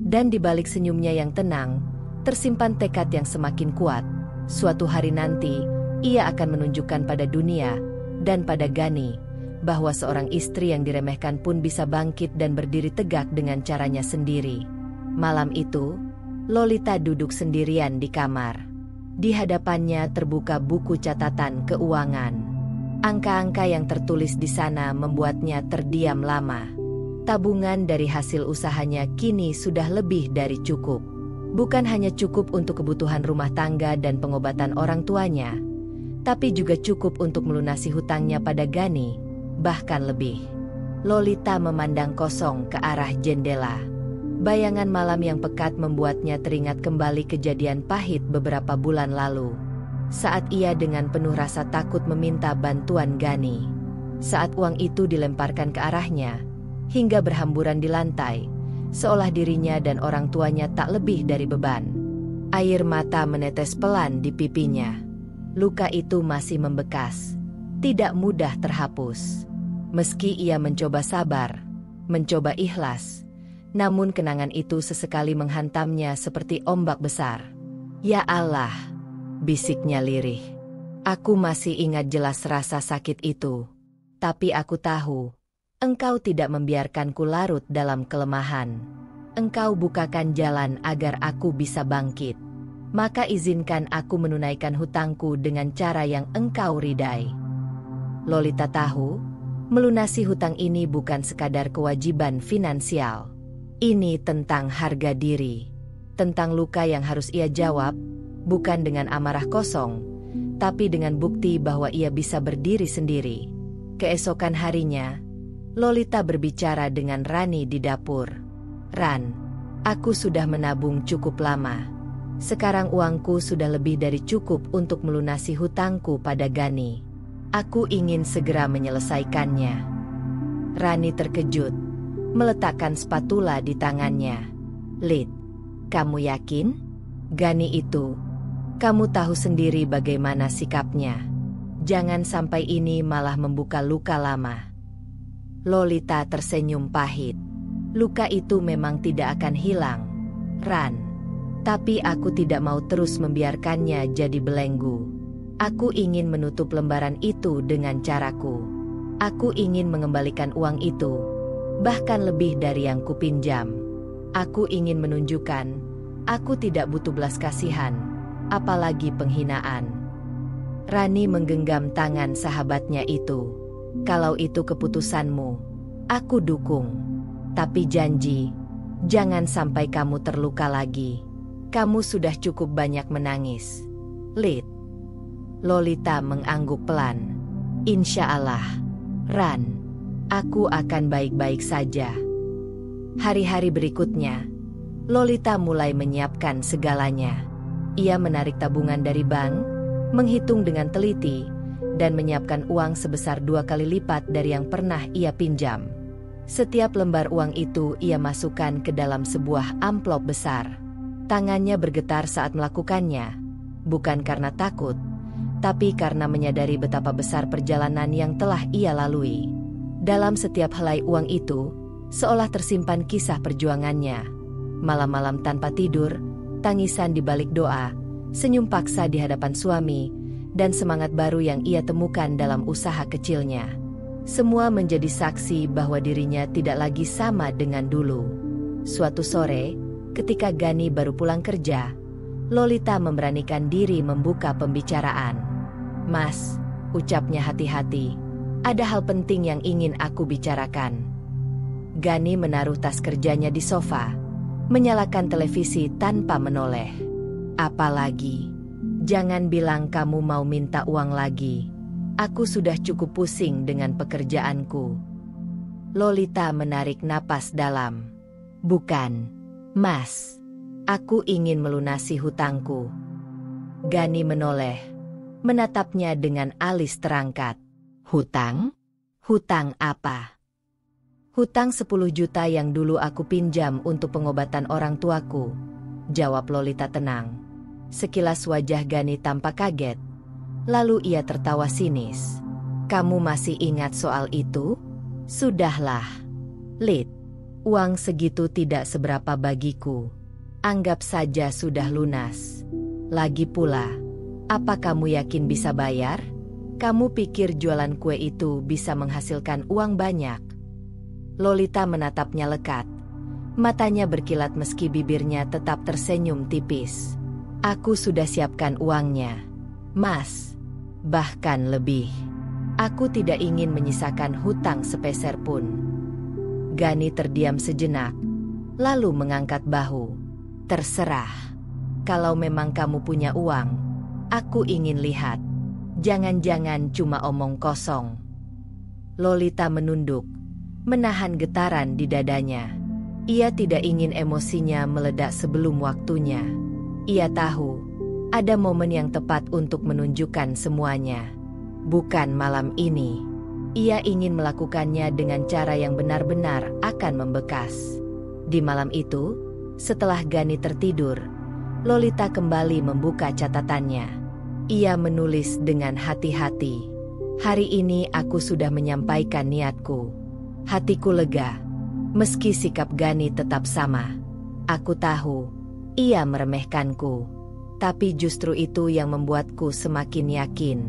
Dan di balik senyumnya yang tenang, tersimpan tekad yang semakin kuat. Suatu hari nanti, ia akan menunjukkan pada dunia, dan pada Gani, bahwa seorang istri yang diremehkan pun bisa bangkit dan berdiri tegak dengan caranya sendiri. Malam itu, Lolita duduk sendirian di kamar. Di hadapannya terbuka buku catatan keuangan. Angka-angka yang tertulis di sana membuatnya terdiam lama. Tabungan dari hasil usahanya kini sudah lebih dari cukup. Bukan hanya cukup untuk kebutuhan rumah tangga dan pengobatan orang tuanya, tapi juga cukup untuk melunasi hutangnya pada Gani, bahkan lebih. Lolita memandang kosong ke arah jendela. Bayangan malam yang pekat membuatnya teringat kembali kejadian pahit beberapa bulan lalu. Saat ia dengan penuh rasa takut meminta bantuan Gani. Saat uang itu dilemparkan ke arahnya, hingga berhamburan di lantai, seolah dirinya dan orang tuanya tak lebih dari beban. Air mata menetes pelan di pipinya. Luka itu masih membekas, tidak mudah terhapus. Meski ia mencoba sabar, mencoba ikhlas, namun kenangan itu sesekali menghantamnya seperti ombak besar. Ya Allah, bisiknya lirih. Aku masih ingat jelas rasa sakit itu. Tapi aku tahu, Engkau tidak membiarkanku larut dalam kelemahan. Engkau bukakan jalan agar aku bisa bangkit. Maka izinkan aku menunaikan hutangku dengan cara yang Engkau ridai. Lolita tahu, melunasi hutang ini bukan sekadar kewajiban finansial. Ini tentang harga diri, tentang luka yang harus ia jawab, bukan dengan amarah kosong, tapi dengan bukti bahwa ia bisa berdiri sendiri. Keesokan harinya, Lolita berbicara dengan Rani di dapur. Ran, aku sudah menabung cukup lama. Sekarang uangku sudah lebih dari cukup untuk melunasi hutangku pada Gani. Aku ingin segera menyelesaikannya. Rani terkejut, meletakkan spatula di tangannya. Lid, kamu yakin? Gani itu, kamu tahu sendiri bagaimana sikapnya. Jangan sampai ini malah membuka luka lama. Lolita tersenyum pahit. Luka itu memang tidak akan hilang, Ran. Tapi aku tidak mau terus membiarkannya jadi belenggu. Aku ingin menutup lembaran itu dengan caraku. Aku ingin mengembalikan uang itu, bahkan lebih dari yang kupinjam. Aku ingin menunjukkan, aku tidak butuh belas kasihan, apalagi penghinaan. Rani menggenggam tangan sahabatnya itu. Kalau itu keputusanmu, aku dukung. Tapi janji, jangan sampai kamu terluka lagi. Kamu sudah cukup banyak menangis. Lid. Lolita mengangguk pelan. Insya Allah, Ran, aku akan baik-baik saja. Hari-hari berikutnya, Lolita mulai menyiapkan segalanya. Ia menarik tabungan dari bank, menghitung dengan teliti, dan menyiapkan uang sebesar 2 kali lipat dari yang pernah ia pinjam. Setiap lembar uang itu ia masukkan ke dalam sebuah amplop besar. Tangannya bergetar saat melakukannya, bukan karena takut, tapi karena menyadari betapa besar perjalanan yang telah ia lalui. Dalam setiap helai uang itu, seolah tersimpan kisah perjuangannya. Malam-malam tanpa tidur, tangisan di balik doa, senyum paksa di hadapan suami, dan semangat baru yang ia temukan dalam usaha kecilnya. Semua menjadi saksi bahwa dirinya tidak lagi sama dengan dulu. Suatu sore, ketika Gani baru pulang kerja, Lolita memberanikan diri membuka pembicaraan. Mas, ucapnya hati-hati, ada hal penting yang ingin aku bicarakan. Gani menaruh tas kerjanya di sofa, menyalakan televisi tanpa menoleh. Apalagi, jangan bilang kamu mau minta uang lagi. Aku sudah cukup pusing dengan pekerjaanku. Lolita menarik napas dalam. Bukan, Mas. Aku ingin melunasi hutangku. Gani menoleh, menatapnya dengan alis terangkat. Hutang? Hutang apa? Hutang 10 juta yang dulu aku pinjam untuk pengobatan orang tuaku, jawab Lolita tenang. Sekilas wajah Gani tampak kaget. Lalu ia tertawa sinis. Kamu masih ingat soal itu? Sudahlah, Lid. Uang segitu tidak seberapa bagiku. Anggap saja sudah lunas. Lagi pula, apa kamu yakin bisa bayar? Kamu pikir jualan kue itu bisa menghasilkan uang banyak? Lolita menatapnya lekat. Matanya berkilat meski bibirnya tetap tersenyum tipis. Aku sudah siapkan uangnya, Mas. Bahkan lebih. Aku tidak ingin menyisakan hutang sepeser pun. Gani terdiam sejenak, lalu mengangkat bahu. Terserah. Kalau memang kamu punya uang, aku ingin lihat. Jangan-jangan cuma omong kosong. Lolita menunduk, menahan getaran di dadanya. Ia tidak ingin emosinya meledak sebelum waktunya. Ia tahu, ada momen yang tepat untuk menunjukkan semuanya. Bukan malam ini. Ia ingin melakukannya dengan cara yang benar-benar akan membekas. Di malam itu, setelah Gani tertidur, Lolita kembali membuka catatannya. Ia menulis dengan hati-hati. Hari ini aku sudah menyampaikan niatku. Hatiku lega, meski sikap Gani tetap sama. Aku tahu, ia meremehkanku. Tapi justru itu yang membuatku semakin yakin.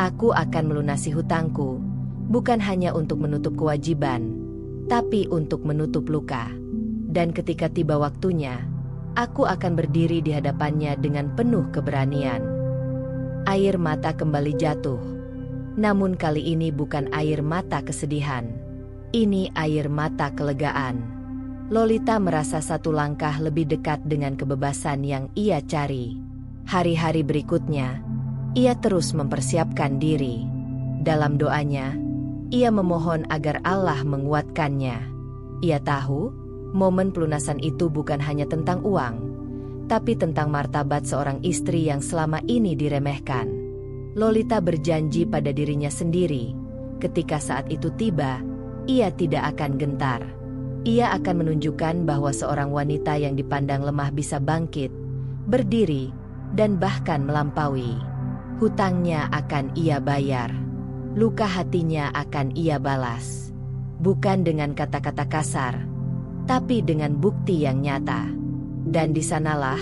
Aku akan melunasi hutangku, bukan hanya untuk menutup kewajiban, tapi untuk menutup luka. Dan ketika tiba waktunya, aku akan berdiri di hadapannya dengan penuh keberanian. Air mata kembali jatuh. Namun kali ini bukan air mata kesedihan. Ini air mata kelegaan. Lolita merasa satu langkah lebih dekat dengan kebebasan yang ia cari. Hari-hari berikutnya, ia terus mempersiapkan diri. Dalam doanya, ia memohon agar Allah menguatkannya. Ia tahu, momen pelunasan itu bukan hanya tentang uang, tapi tentang martabat seorang istri yang selama ini diremehkan. Lolita berjanji pada dirinya sendiri, ketika saat itu tiba, ia tidak akan gentar. Ia akan menunjukkan bahwa seorang wanita yang dipandang lemah bisa bangkit, berdiri, dan bahkan melampaui. Hutangnya akan ia bayar. Luka hatinya akan ia balas. Bukan dengan kata-kata kasar, tapi dengan bukti yang nyata. Dan di sanalah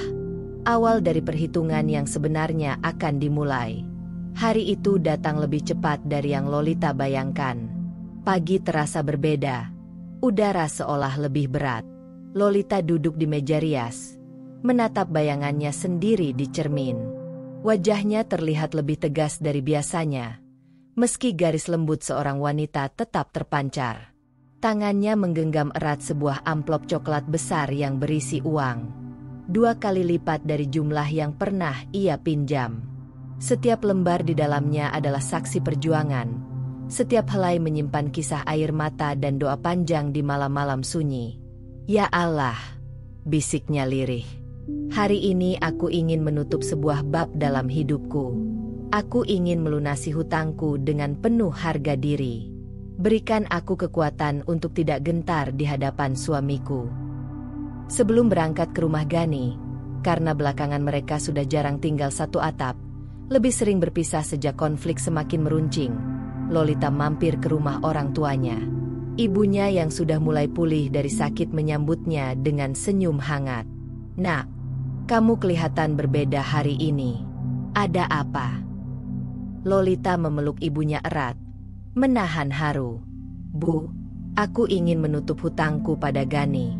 awal dari perhitungan yang sebenarnya akan dimulai. Hari itu datang lebih cepat dari yang Lolita bayangkan. Pagi terasa berbeda. Udara seolah lebih berat. Lolita duduk di meja rias, menatap bayangannya sendiri di cermin. Wajahnya terlihat lebih tegas dari biasanya, meski garis lembut seorang wanita tetap terpancar. Tangannya menggenggam erat sebuah amplop coklat besar yang berisi uang. 2 kali lipat dari jumlah yang pernah ia pinjam. Setiap lembar di dalamnya adalah saksi perjuangan. Setiap helai menyimpan kisah air mata dan doa panjang di malam-malam sunyi. Ya Allah, bisiknya lirih. Hari ini aku ingin menutup sebuah bab dalam hidupku. Aku ingin melunasi hutangku dengan penuh harga diri. Berikan aku kekuatan untuk tidak gentar di hadapan suamiku. Sebelum berangkat ke rumah Gani, karena belakangan mereka sudah jarang tinggal satu atap, lebih sering berpisah sejak konflik semakin meruncing, Lolita mampir ke rumah orang tuanya. Ibunya yang sudah mulai pulih dari sakit menyambutnya dengan senyum hangat. "Nak, kamu kelihatan berbeda hari ini. Ada apa?" Lolita memeluk ibunya erat, menahan haru. "Bu, aku ingin menutup hutangku pada Gani.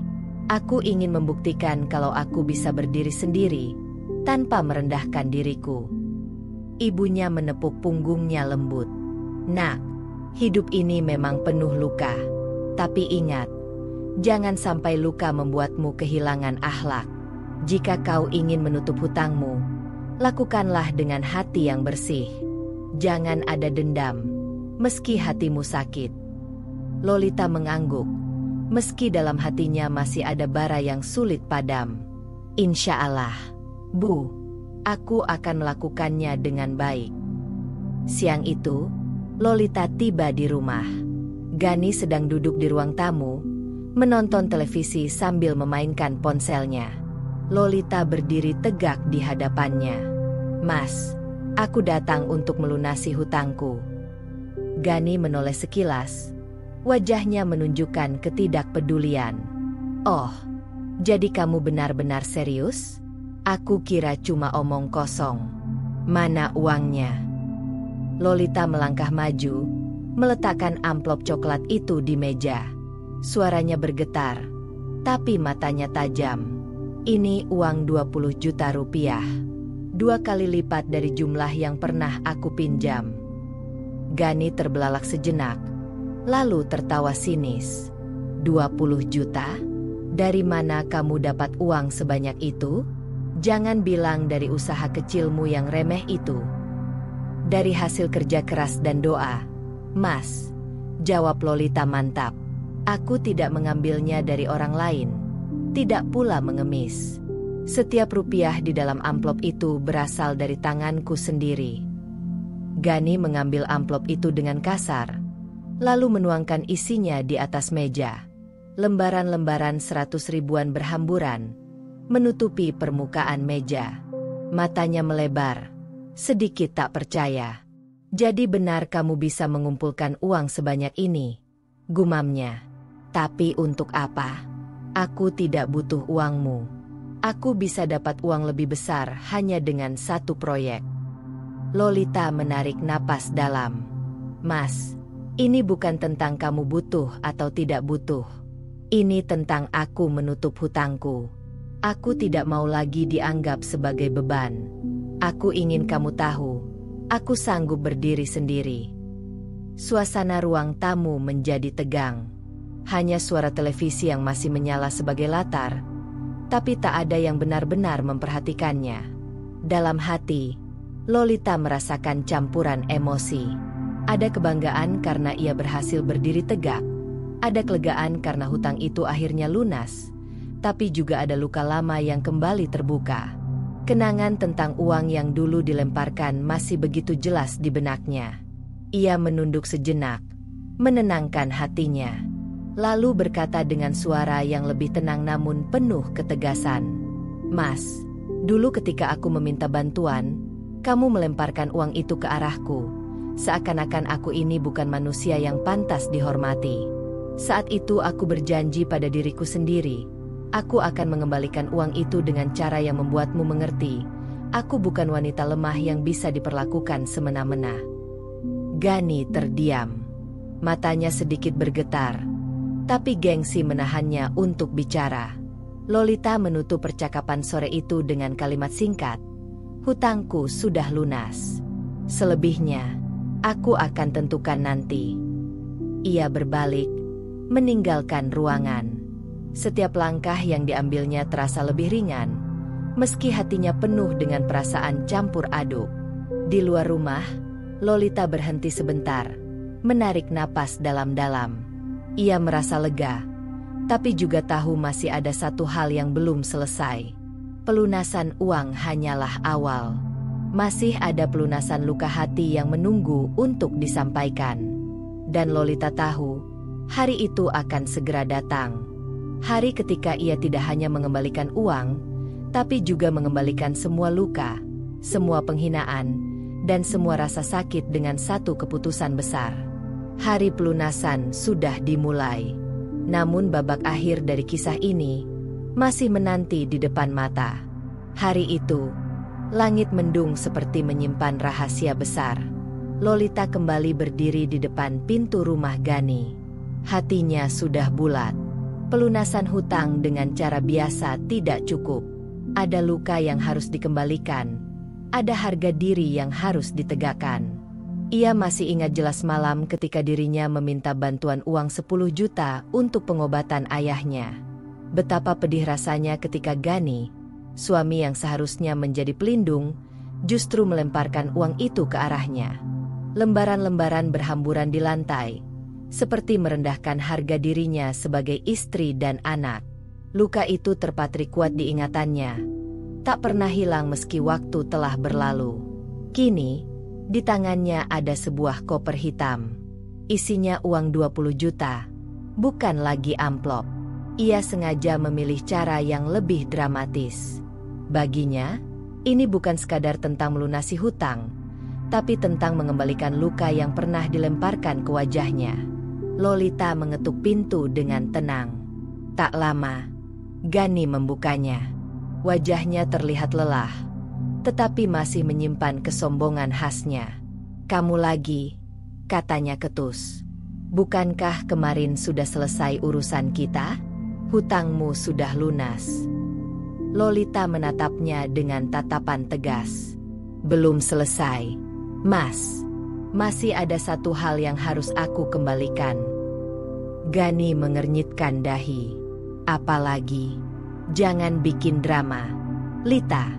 Aku ingin membuktikan kalau aku bisa berdiri sendiri, tanpa merendahkan diriku." Ibunya menepuk punggungnya lembut. "Nak, hidup ini memang penuh luka. Tapi ingat, jangan sampai luka membuatmu kehilangan akhlak. Jika kau ingin menutup hutangmu, lakukanlah dengan hati yang bersih. Jangan ada dendam, meski hatimu sakit." Lolita mengangguk, meski dalam hatinya masih ada bara yang sulit padam. "Insya Allah, Bu, aku akan melakukannya dengan baik." Siang itu, Lolita tiba di rumah. Gani sedang duduk di ruang tamu, menonton televisi sambil memainkan ponselnya. Lolita berdiri tegak di hadapannya. "Mas, aku datang untuk melunasi hutangku." Gani menoleh sekilas. Wajahnya menunjukkan ketidakpedulian. "Oh, jadi kamu benar-benar serius? Aku kira cuma omong kosong. Mana uangnya?" Lolita melangkah maju, meletakkan amplop coklat itu di meja. Suaranya bergetar, tapi matanya tajam. "Ini uang 20 juta rupiah. 2 kali lipat dari jumlah yang pernah aku pinjam." Gani terbelalak sejenak, lalu tertawa sinis. 20 juta? Dari mana kamu dapat uang sebanyak itu? Jangan bilang dari usaha kecilmu yang remeh itu." "Dari hasil kerja keras dan doa, Mas," jawab Lolita mantap. "Aku tidak mengambilnya dari orang lain, tidak pula mengemis. Setiap rupiah di dalam amplop itu berasal dari tanganku sendiri." Gani mengambil amplop itu dengan kasar, lalu menuangkan isinya di atas meja. Lembaran-lembaran 100 ribuan berhamburan, menutupi permukaan meja. Matanya melebar, sedikit tak percaya. "Jadi benar kamu bisa mengumpulkan uang sebanyak ini?" gumamnya. "Tapi untuk apa? Aku tidak butuh uangmu. Aku bisa dapat uang lebih besar hanya dengan satu proyek." Lolita menarik napas dalam. "Mas, ini bukan tentang kamu butuh atau tidak butuh. Ini tentang aku menutup hutangku. Aku tidak mau lagi dianggap sebagai beban. Aku ingin kamu tahu, aku sanggup berdiri sendiri." Suasana ruang tamu menjadi tegang. Hanya suara televisi yang masih menyala sebagai latar, tapi tak ada yang benar-benar memperhatikannya. Dalam hati, Lolita merasakan campuran emosi. Ada kebanggaan karena ia berhasil berdiri tegak. Ada kelegaan karena hutang itu akhirnya lunas. tapi juga ada luka lama yang kembali terbuka. Kenangan tentang uang yang dulu dilemparkan masih begitu jelas di benaknya. Ia menunduk sejenak, menenangkan hatinya, lalu berkata dengan suara yang lebih tenang namun penuh ketegasan. "Mas, dulu ketika aku meminta bantuan, kamu melemparkan uang itu ke arahku, seakan-akan aku ini bukan manusia yang pantas dihormati. Saat itu aku berjanji pada diriku sendiri, aku akan mengembalikan uang itu dengan cara yang membuatmu mengerti, aku bukan wanita lemah yang bisa diperlakukan semena-mena." Gani terdiam. Matanya sedikit bergetar, tapi gengsi menahannya untuk bicara. Lolita menutup percakapan sore itu dengan kalimat singkat, "Hutangku sudah lunas. Selebihnya, aku akan tentukan nanti." Ia berbalik, meninggalkan ruangan. Setiap langkah yang diambilnya terasa lebih ringan, meski hatinya penuh dengan perasaan campur aduk. Di luar rumah, Lolita berhenti sebentar, menarik napas dalam-dalam. Ia merasa lega, tapi juga tahu masih ada satu hal yang belum selesai. Pelunasan uang hanyalah awal. Masih ada pelunasan luka hati yang menunggu untuk disampaikan. Dan Lolita tahu, hari itu akan segera datang. Hari ketika ia tidak hanya mengembalikan uang, tapi juga mengembalikan semua luka, semua penghinaan, dan semua rasa sakit dengan satu keputusan besar. Hari pelunasan sudah dimulai. Namun babak akhir dari kisah ini masih menanti di depan mata. Hari itu, langit mendung seperti menyimpan rahasia besar. Lolita kembali berdiri di depan pintu rumah Gani. Hatinya sudah bulat. Pelunasan hutang dengan cara biasa tidak cukup. Ada luka yang harus dikembalikan. Ada harga diri yang harus ditegakkan. Ia masih ingat jelas malam ketika dirinya meminta bantuan uang 10 juta untuk pengobatan ayahnya. Betapa pedih rasanya ketika Gani, suami yang seharusnya menjadi pelindung, justru melemparkan uang itu ke arahnya. Lembaran-lembaran berhamburan di lantai, seperti merendahkan harga dirinya sebagai istri dan anak. Luka itu terpatri kuat di ingatannya, tak pernah hilang meski waktu telah berlalu. Kini, di tangannya ada sebuah koper hitam. Isinya uang 20 juta, bukan lagi amplop. Ia sengaja memilih cara yang lebih dramatis. Baginya, ini bukan sekadar tentang melunasi hutang, tapi tentang mengembalikan luka yang pernah dilemparkan ke wajahnya. Lolita mengetuk pintu dengan tenang. Tak lama, Gani membukanya. Wajahnya terlihat lelah, tetapi masih menyimpan kesombongan khasnya. "Kamu lagi," katanya ketus. "Bukankah kemarin sudah selesai urusan kita? Hutangmu sudah lunas." Lolita menatapnya dengan tatapan tegas. "Belum selesai, Mas. Masih ada satu hal yang harus aku kembalikan." Gani mengernyitkan dahi. "Apalagi? Jangan bikin drama, Lita."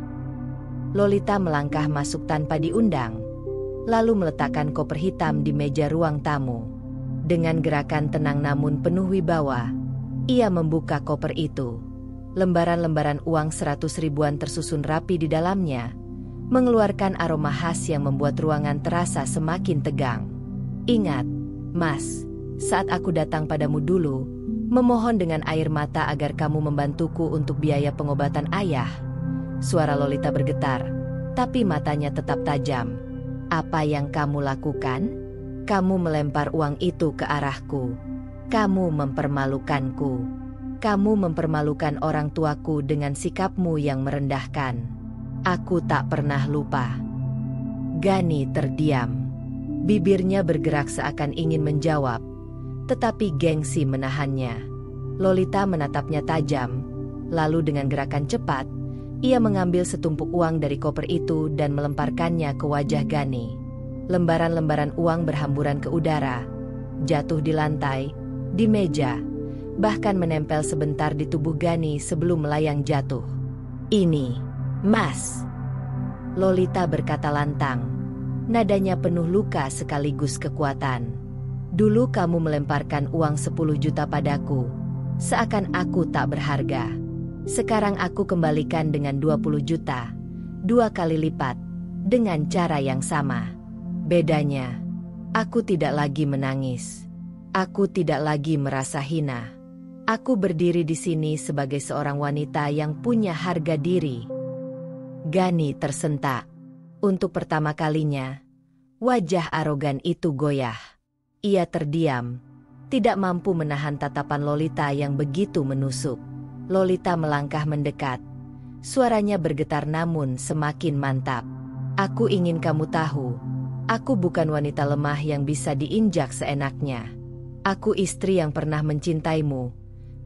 Lolita melangkah masuk tanpa diundang, lalu meletakkan koper hitam di meja ruang tamu. Dengan gerakan tenang namun penuh wibawa, ia membuka koper itu. Lembaran-lembaran uang 100 ribuan tersusun rapi di dalamnya, mengeluarkan aroma khas yang membuat ruangan terasa semakin tegang. "Ingat, Mas, saat aku datang padamu dulu, memohon dengan air mata agar kamu membantuku untuk biaya pengobatan ayah." Suara Lolita bergetar, tapi matanya tetap tajam. "Apa yang kamu lakukan? Kamu melempar uang itu ke arahku. Kamu mempermalukanku. Kamu mempermalukan orang tuaku dengan sikapmu yang merendahkan. Aku tak pernah lupa." Gani terdiam. Bibirnya bergerak seakan ingin menjawab, tetapi gengsi menahannya. Lolita menatapnya tajam, lalu dengan gerakan cepat, ia mengambil setumpuk uang dari koper itu dan melemparkannya ke wajah Gani. Lembaran-lembaran uang berhamburan ke udara, jatuh di lantai, di meja, bahkan menempel sebentar di tubuh Gani sebelum melayang jatuh. "Ini, Mas," Lolita berkata lantang, nadanya penuh luka sekaligus kekuatan. "Dulu kamu melemparkan uang 10 juta padaku, seakan aku tak berharga. Sekarang aku kembalikan dengan 20 juta, 2 kali lipat, dengan cara yang sama. Bedanya, aku tidak lagi menangis. Aku tidak lagi merasa hina. Aku berdiri di sini sebagai seorang wanita yang punya harga diri. Gani tersentak. Untuk pertama kalinya, wajah arogan itu goyah. Ia terdiam, tidak mampu menahan tatapan Lolita yang begitu menusuk. Lolita melangkah mendekat. Suaranya bergetar namun semakin mantap. Aku ingin kamu tahu, aku bukan wanita lemah yang bisa diinjak seenaknya. Aku istri yang pernah mencintaimu,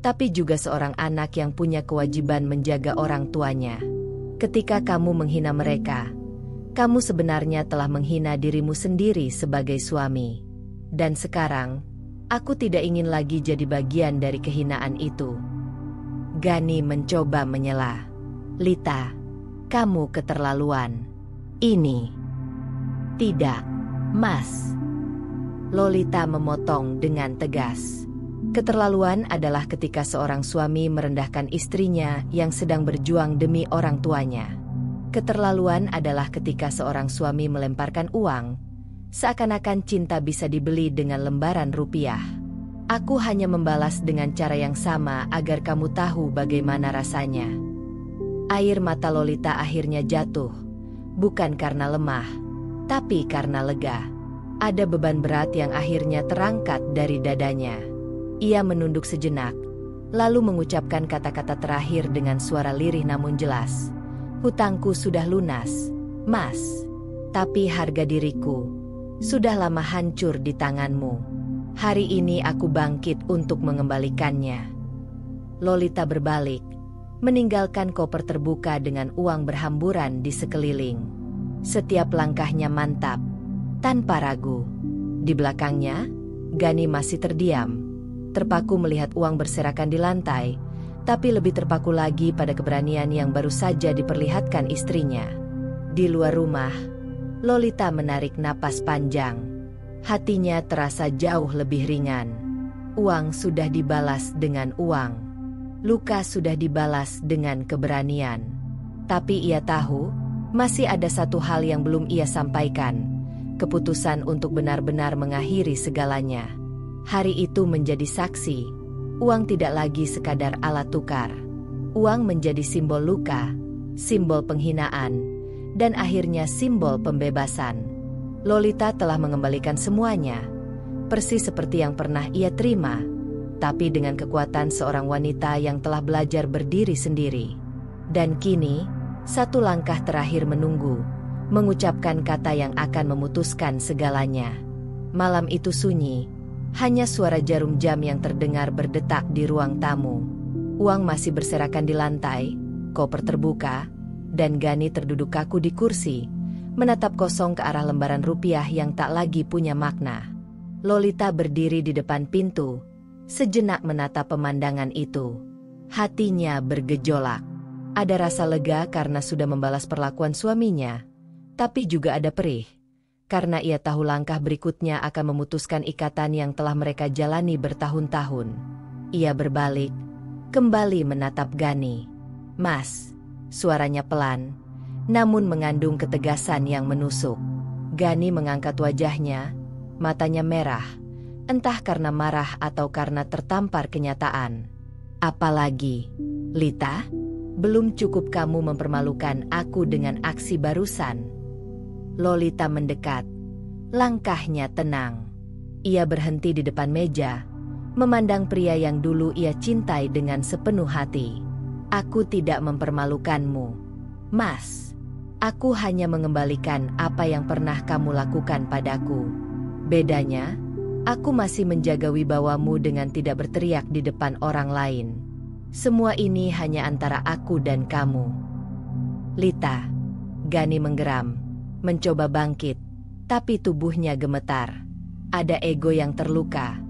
tapi juga seorang anak yang punya kewajiban menjaga orang tuanya. Ketika kamu menghina mereka, kamu sebenarnya telah menghina dirimu sendiri sebagai suami. Dan sekarang, aku tidak ingin lagi jadi bagian dari kehinaan itu. Gani mencoba menyela. Lita, kamu keterlaluan. Ini. Tidak, Mas. Lolita memotong dengan tegas. Keterlaluan adalah ketika seorang suami merendahkan istrinya yang sedang berjuang demi orang tuanya. Keterlaluan adalah ketika seorang suami melemparkan uang, seakan-akan cinta bisa dibeli dengan lembaran rupiah. Aku hanya membalas dengan cara yang sama agar kamu tahu bagaimana rasanya. Air mata Lolita akhirnya jatuh, bukan karena lemah, tapi karena lega. Ada beban berat yang akhirnya terangkat dari dadanya. Ia menunduk sejenak, lalu mengucapkan kata-kata terakhir dengan suara lirih namun jelas. Hutangku sudah lunas, Mas. Tapi harga diriku sudah lama hancur di tanganmu. Hari ini aku bangkit untuk mengembalikannya. Lolita berbalik, meninggalkan koper terbuka dengan uang berhamburan di sekeliling. Setiap langkahnya mantap, tanpa ragu. Di belakangnya, Gani masih terdiam, terpaku melihat uang berserakan di lantai, tapi lebih terpaku lagi pada keberanian yang baru saja diperlihatkan istrinya. Di luar rumah, Lolita menarik napas panjang. Hatinya terasa jauh lebih ringan. Uang sudah dibalas dengan uang. Luka sudah dibalas dengan keberanian. Tapi ia tahu, masih ada satu hal yang belum ia sampaikan. Keputusan untuk benar-benar mengakhiri segalanya. Hari itu menjadi saksi. Uang tidak lagi sekadar alat tukar. Uang menjadi simbol luka, simbol penghinaan, dan akhirnya simbol pembebasan. Lolita telah mengembalikan semuanya, persis seperti yang pernah ia terima, tapi dengan kekuatan seorang wanita yang telah belajar berdiri sendiri. Dan kini, satu langkah terakhir menunggu, mengucapkan kata yang akan memutuskan segalanya. Malam itu sunyi, hanya suara jarum jam yang terdengar berdetak di ruang tamu. Uang masih berserakan di lantai, koper terbuka, dan Gani terduduk kaku di kursi, menatap kosong ke arah lembaran rupiah yang tak lagi punya makna. Lolita berdiri di depan pintu, sejenak menatap pemandangan itu. Hatinya bergejolak. Ada rasa lega karena sudah membalas perlakuan suaminya, tapi juga ada perih, karena ia tahu langkah berikutnya akan memutuskan ikatan yang telah mereka jalani bertahun-tahun. Ia berbalik, kembali menatap Gani. Mas, suaranya pelan, namun mengandung ketegasan yang menusuk. Gani mengangkat wajahnya, matanya merah, entah karena marah atau karena tertampar kenyataan. Apalagi, Lita, belum cukup kamu mempermalukan aku dengan aksi barusan. Lolita mendekat, langkahnya tenang. Ia berhenti di depan meja, memandang pria yang dulu ia cintai dengan sepenuh hati. Aku tidak mempermalukanmu, Mas. Aku hanya mengembalikan apa yang pernah kamu lakukan padaku. Bedanya, aku masih menjaga wibawamu dengan tidak berteriak di depan orang lain. Semua ini hanya antara aku dan kamu. Lita, Gani menggeram, mencoba bangkit, tapi tubuhnya gemetar. Ada ego yang terluka,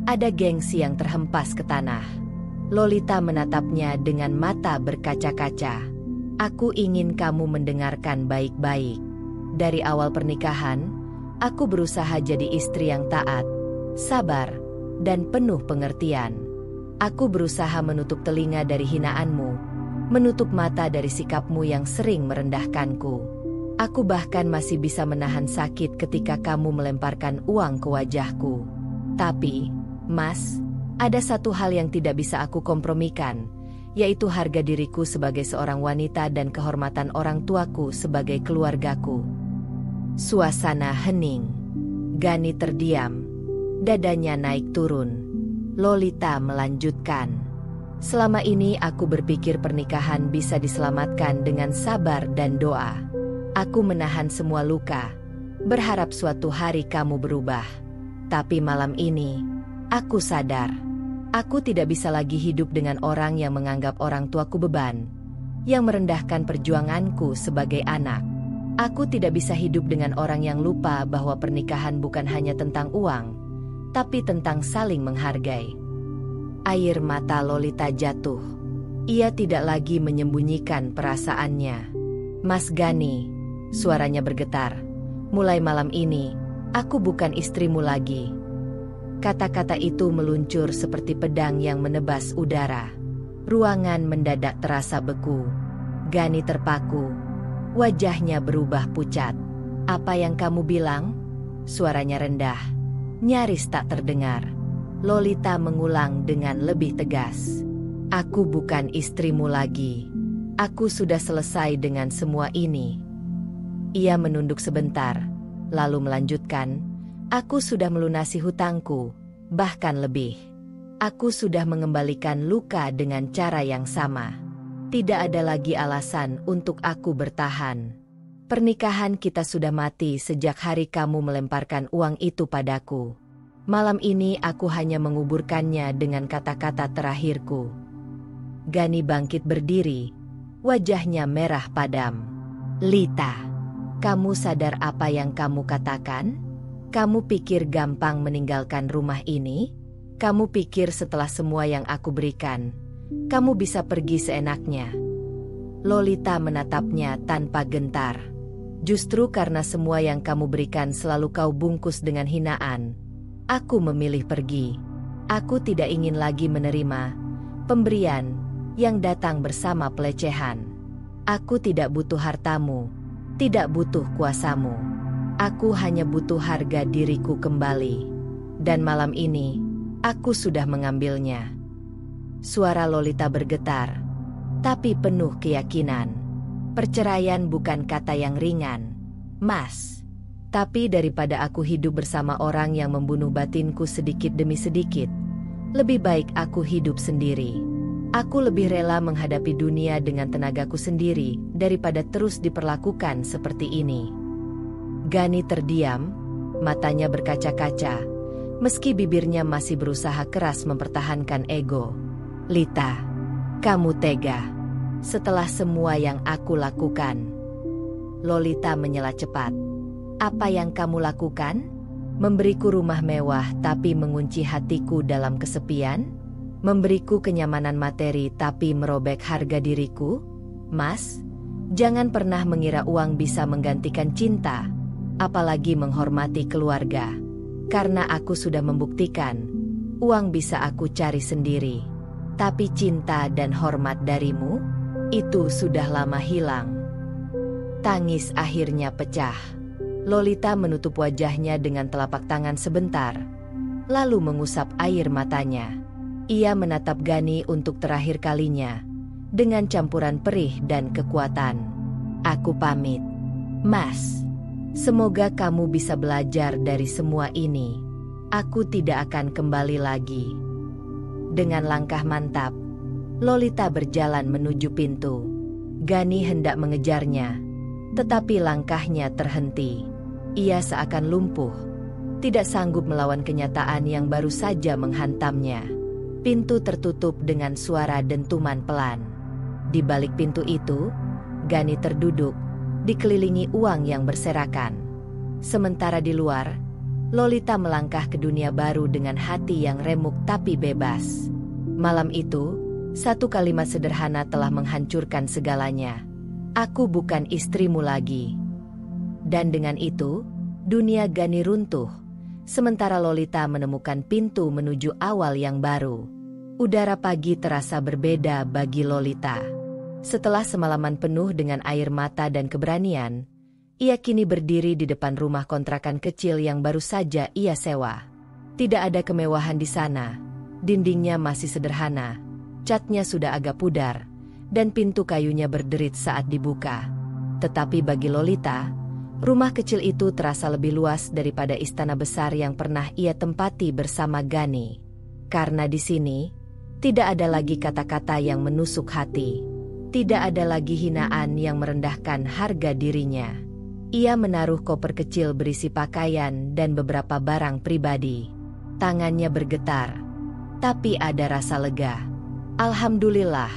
ada gengsi yang terhempas ke tanah. Lolita menatapnya dengan mata berkaca-kaca. Aku ingin kamu mendengarkan baik-baik. Dari awal pernikahan, aku berusaha jadi istri yang taat, sabar, dan penuh pengertian. Aku berusaha menutup telinga dari hinaanmu, menutup mata dari sikapmu yang sering merendahkanku. Aku bahkan masih bisa menahan sakit ketika kamu melemparkan uang ke wajahku. Tapi, Mas, ada satu hal yang tidak bisa aku kompromikan, yaitu harga diriku sebagai seorang wanita dan kehormatan orang tuaku sebagai keluargaku. Suasana hening. Gani terdiam. Dadanya naik turun. Lolita melanjutkan. Selama ini aku berpikir pernikahan bisa diselamatkan dengan sabar dan doa. Aku menahan semua luka, berharap suatu hari kamu berubah. Tapi malam ini, aku sadar. Aku tidak bisa lagi hidup dengan orang yang menganggap orang tuaku beban, yang merendahkan perjuanganku sebagai anak. Aku tidak bisa hidup dengan orang yang lupa bahwa pernikahan bukan hanya tentang uang, tapi tentang saling menghargai. Air mata Lolita jatuh. Ia tidak lagi menyembunyikan perasaannya. Mas Gani, suaranya bergetar. Mulai malam ini, aku bukan istrimu lagi. Kata-kata itu meluncur seperti pedang yang menebas udara. Ruangan mendadak terasa beku. Gani terpaku. Wajahnya berubah pucat. Apa yang kamu bilang? Suaranya rendah, nyaris tak terdengar. Lolita mengulang dengan lebih tegas. Aku bukan istrimu lagi. Aku sudah selesai dengan semua ini. Ia menunduk sebentar, lalu melanjutkan, aku sudah melunasi hutangku, bahkan lebih. Aku sudah mengembalikan luka dengan cara yang sama. Tidak ada lagi alasan untuk aku bertahan. Pernikahan kita sudah mati sejak hari kamu melemparkan uang itu padaku. Malam ini aku hanya menguburkannya dengan kata-kata terakhirku. Gani bangkit berdiri, wajahnya merah padam. Lita, kamu sadar apa yang kamu katakan? Kamu pikir gampang meninggalkan rumah ini? Kamu pikir setelah semua yang aku berikan, kamu bisa pergi seenaknya? Lolita menatapnya tanpa gentar. Justru karena semua yang kamu berikan selalu kau bungkus dengan hinaan, aku memilih pergi. Aku tidak ingin lagi menerima pemberian yang datang bersama pelecehan. Aku tidak butuh hartamu, tidak butuh kuasamu. Aku hanya butuh harga diriku kembali. Dan malam ini, aku sudah mengambilnya. Suara Lolita bergetar, tapi penuh keyakinan. Perceraian bukan kata yang ringan, Mas. Tapi daripada aku hidup bersama orang yang membunuh batinku sedikit demi sedikit, lebih baik aku hidup sendiri. Aku lebih rela menghadapi dunia dengan tenagaku sendiri daripada terus diperlakukan seperti ini. Gani terdiam, matanya berkaca-kaca, meski bibirnya masih berusaha keras mempertahankan ego. Lita, kamu tega. Setelah semua yang aku lakukan. Lolita menyela cepat. Apa yang kamu lakukan? Memberiku rumah mewah tapi mengunci hatiku dalam kesepian? Memberiku kenyamanan materi tapi merobek harga diriku? Mas, jangan pernah mengira uang bisa menggantikan cinta, apalagi menghormati keluarga. Karena aku sudah membuktikan, uang bisa aku cari sendiri. Tapi cinta dan hormat darimu, itu sudah lama hilang. Tangis akhirnya pecah. Lolita menutup wajahnya dengan telapak tangan sebentar, lalu mengusap air matanya. Ia menatap Gani untuk terakhir kalinya, dengan campuran perih dan kekuatan. Aku pamit, Mas. Semoga kamu bisa belajar dari semua ini. Aku tidak akan kembali lagi. Dengan langkah mantap, Lolita berjalan menuju pintu. Gani hendak mengejarnya, tetapi langkahnya terhenti. Ia seakan lumpuh, tidak sanggup melawan kenyataan yang baru saja menghantamnya. Pintu tertutup dengan suara dentuman pelan. Di balik pintu itu, Gani terduduk, dikelilingi uang yang berserakan. Sementara di luar, Lolita melangkah ke dunia baru dengan hati yang remuk tapi bebas. Malam itu, satu kalimat sederhana telah menghancurkan segalanya. Aku bukan istrimu lagi. Dan dengan itu, dunia Gani runtuh, sementara Lolita menemukan pintu menuju awal yang baru. Udara pagi terasa berbeda bagi Lolita. Setelah semalaman penuh dengan air mata dan keberanian, ia kini berdiri di depan rumah kontrakan kecil yang baru saja ia sewa. Tidak ada kemewahan di sana, dindingnya masih sederhana, catnya sudah agak pudar, dan pintu kayunya berderit saat dibuka. Tetapi bagi Lolita, rumah kecil itu terasa lebih luas daripada istana besar yang pernah ia tempati bersama Gani. Karena di sini, tidak ada lagi kata-kata yang menusuk hati. Tidak ada lagi hinaan yang merendahkan harga dirinya. Ia menaruh koper kecil berisi pakaian dan beberapa barang pribadi. Tangannya bergetar, tapi ada rasa lega. "Alhamdulillah,"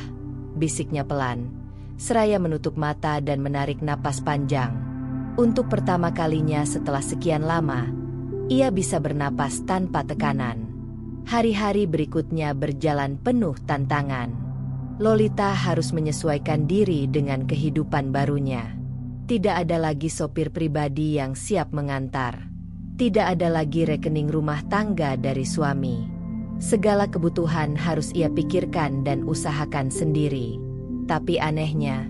bisiknya pelan, seraya menutup mata dan menarik napas panjang. Untuk pertama kalinya setelah sekian lama, ia bisa bernapas tanpa tekanan. Hari-hari berikutnya berjalan penuh tantangan. Lolita harus menyesuaikan diri dengan kehidupan barunya. Tidak ada lagi sopir pribadi yang siap mengantar. Tidak ada lagi rekening rumah tangga dari suami. Segala kebutuhan harus ia pikirkan dan usahakan sendiri. Tapi anehnya,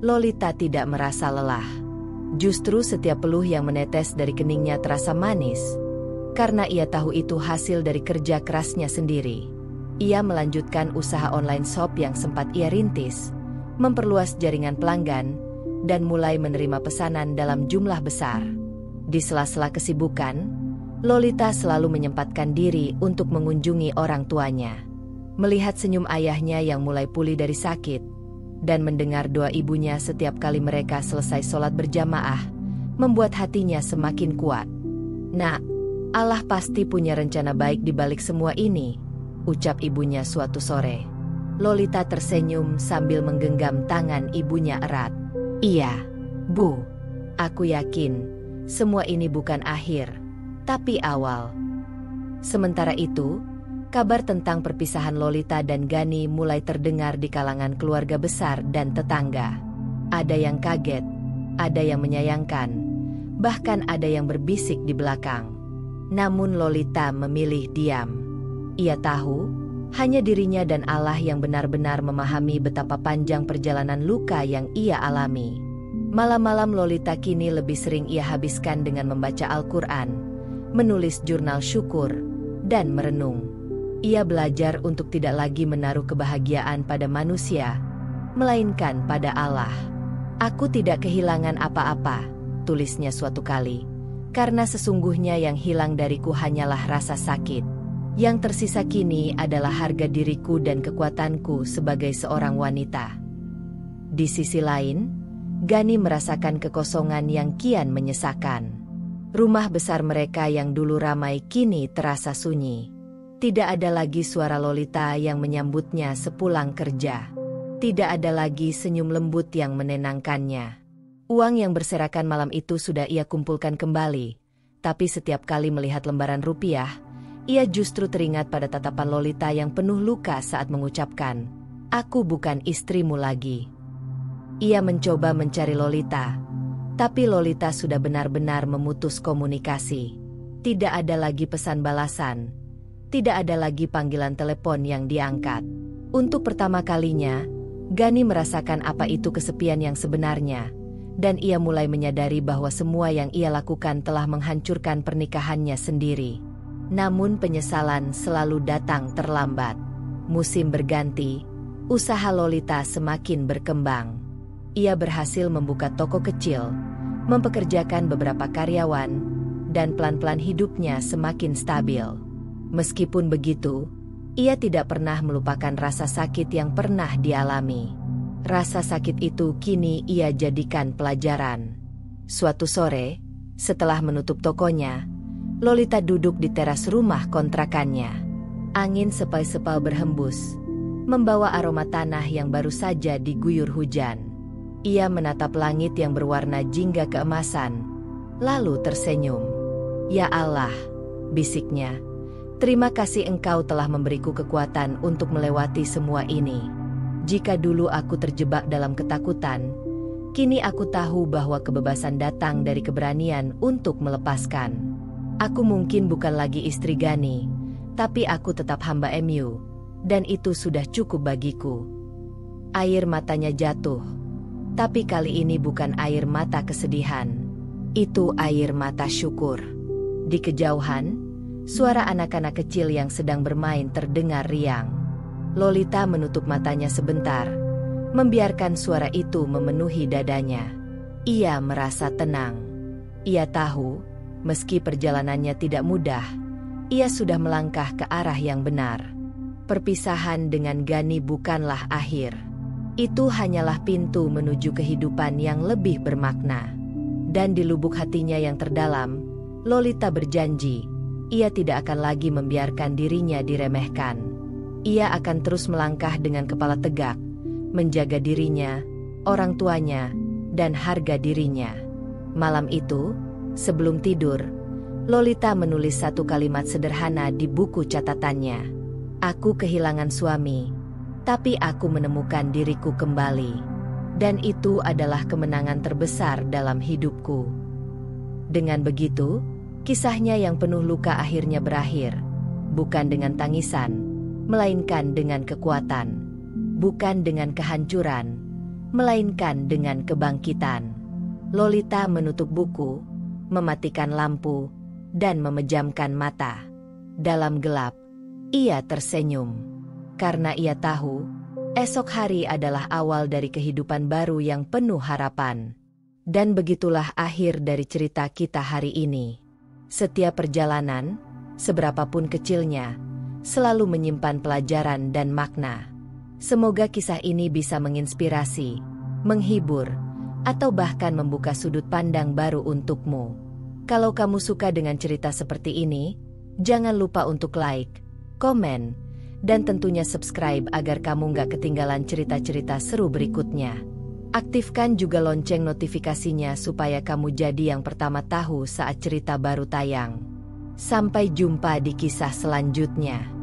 Lolita tidak merasa lelah. Justru setiap peluh yang menetes dari keningnya terasa manis, karena ia tahu itu hasil dari kerja kerasnya sendiri. Ia melanjutkan usaha online shop yang sempat ia rintis, memperluas jaringan pelanggan, dan mulai menerima pesanan dalam jumlah besar. Di sela-sela kesibukan, Lolita selalu menyempatkan diri untuk mengunjungi orang tuanya. Melihat senyum ayahnya yang mulai pulih dari sakit, dan mendengar doa ibunya setiap kali mereka selesai sholat berjamaah, membuat hatinya semakin kuat. "Nak, Allah pasti punya rencana baik di balik semua ini," ucap ibunya suatu sore. Lolita tersenyum sambil menggenggam tangan ibunya erat. "Iya, Bu. Aku yakin semua ini bukan akhir, tapi awal." Sementara itu, kabar tentang perpisahan Lolita dan Gani mulai terdengar di kalangan keluarga besar dan tetangga. Ada yang kaget, ada yang menyayangkan, bahkan ada yang berbisik di belakang. Namun Lolita memilih diam. Ia tahu, hanya dirinya dan Allah yang benar-benar memahami betapa panjang perjalanan luka yang ia alami. Malam-malam Lolita kini lebih sering ia habiskan dengan membaca Al-Quran, menulis jurnal syukur, dan merenung. Ia belajar untuk tidak lagi menaruh kebahagiaan pada manusia, melainkan pada Allah. "Aku tidak kehilangan apa-apa," tulisnya suatu kali, "karena sesungguhnya yang hilang dariku hanyalah rasa sakit. Yang tersisa kini adalah harga diriku dan kekuatanku sebagai seorang wanita." Di sisi lain, Gani merasakan kekosongan yang kian menyesakan. Rumah besar mereka yang dulu ramai kini terasa sunyi. Tidak ada lagi suara Lolita yang menyambutnya sepulang kerja. Tidak ada lagi senyum lembut yang menenangkannya. Uang yang berserakan malam itu sudah ia kumpulkan kembali, tapi setiap kali melihat lembaran rupiah, ia justru teringat pada tatapan Lolita yang penuh luka saat mengucapkan, "Aku bukan istrimu lagi." Ia mencoba mencari Lolita, tapi Lolita sudah benar-benar memutus komunikasi. Tidak ada lagi pesan balasan, tidak ada lagi panggilan telepon yang diangkat. Untuk pertama kalinya, Gani merasakan apa itu kesepian yang sebenarnya, dan ia mulai menyadari bahwa semua yang ia lakukan telah menghancurkan pernikahannya sendiri. Namun penyesalan selalu datang terlambat. Musim berganti, usaha Lolita semakin berkembang. Ia berhasil membuka toko kecil, mempekerjakan beberapa karyawan, dan pelan-pelan hidupnya semakin stabil. Meskipun begitu, ia tidak pernah melupakan rasa sakit yang pernah dialami. Rasa sakit itu kini ia jadikan pelajaran. Suatu sore, setelah menutup tokonya, Lolita duduk di teras rumah kontrakannya. Angin sepal-sepal berhembus, membawa aroma tanah yang baru saja diguyur hujan. Ia menatap langit yang berwarna jingga keemasan, lalu tersenyum. "Ya Allah," bisiknya, "terima kasih Engkau telah memberiku kekuatan untuk melewati semua ini. Jika dulu aku terjebak dalam ketakutan, kini aku tahu bahwa kebebasan datang dari keberanian untuk melepaskan. Aku mungkin bukan lagi istri Gani, tapi aku tetap hamba MU, dan itu sudah cukup bagiku." Air matanya jatuh. Tapi kali ini bukan air mata kesedihan. Itu air mata syukur. Di kejauhan, suara anak-anak kecil yang sedang bermain terdengar riang. Lolita menutup matanya sebentar, membiarkan suara itu memenuhi dadanya. Ia merasa tenang. Ia tahu, meski perjalanannya tidak mudah, ia sudah melangkah ke arah yang benar. Perpisahan dengan Gani bukanlah akhir. Itu hanyalah pintu menuju kehidupan yang lebih bermakna. Dan di lubuk hatinya yang terdalam, Lolita berjanji, ia tidak akan lagi membiarkan dirinya diremehkan. Ia akan terus melangkah dengan kepala tegak, menjaga dirinya, orang tuanya, dan harga dirinya. Malam itu, sebelum tidur, Lolita menulis satu kalimat sederhana di buku catatannya. Aku kehilangan suami, tapi aku menemukan diriku kembali. Dan itu adalah kemenangan terbesar dalam hidupku. Dengan begitu, kisahnya yang penuh luka akhirnya berakhir. Bukan dengan tangisan, melainkan dengan kekuatan. Bukan dengan kehancuran, melainkan dengan kebangkitan. Lolita menutup buku, mematikan lampu, dan memejamkan mata. Dalam gelap, ia tersenyum. Karena ia tahu, esok hari adalah awal dari kehidupan baru yang penuh harapan. Dan begitulah akhir dari cerita kita hari ini. Setiap perjalanan, seberapapun kecilnya, selalu menyimpan pelajaran dan makna. Semoga kisah ini bisa menginspirasi, menghibur, atau bahkan membuka sudut pandang baru untukmu. Kalau kamu suka dengan cerita seperti ini, jangan lupa untuk like, komen, dan tentunya subscribe agar kamu nggak ketinggalan cerita-cerita seru berikutnya. Aktifkan juga lonceng notifikasinya supaya kamu jadi yang pertama tahu saat cerita baru tayang. Sampai jumpa di kisah selanjutnya.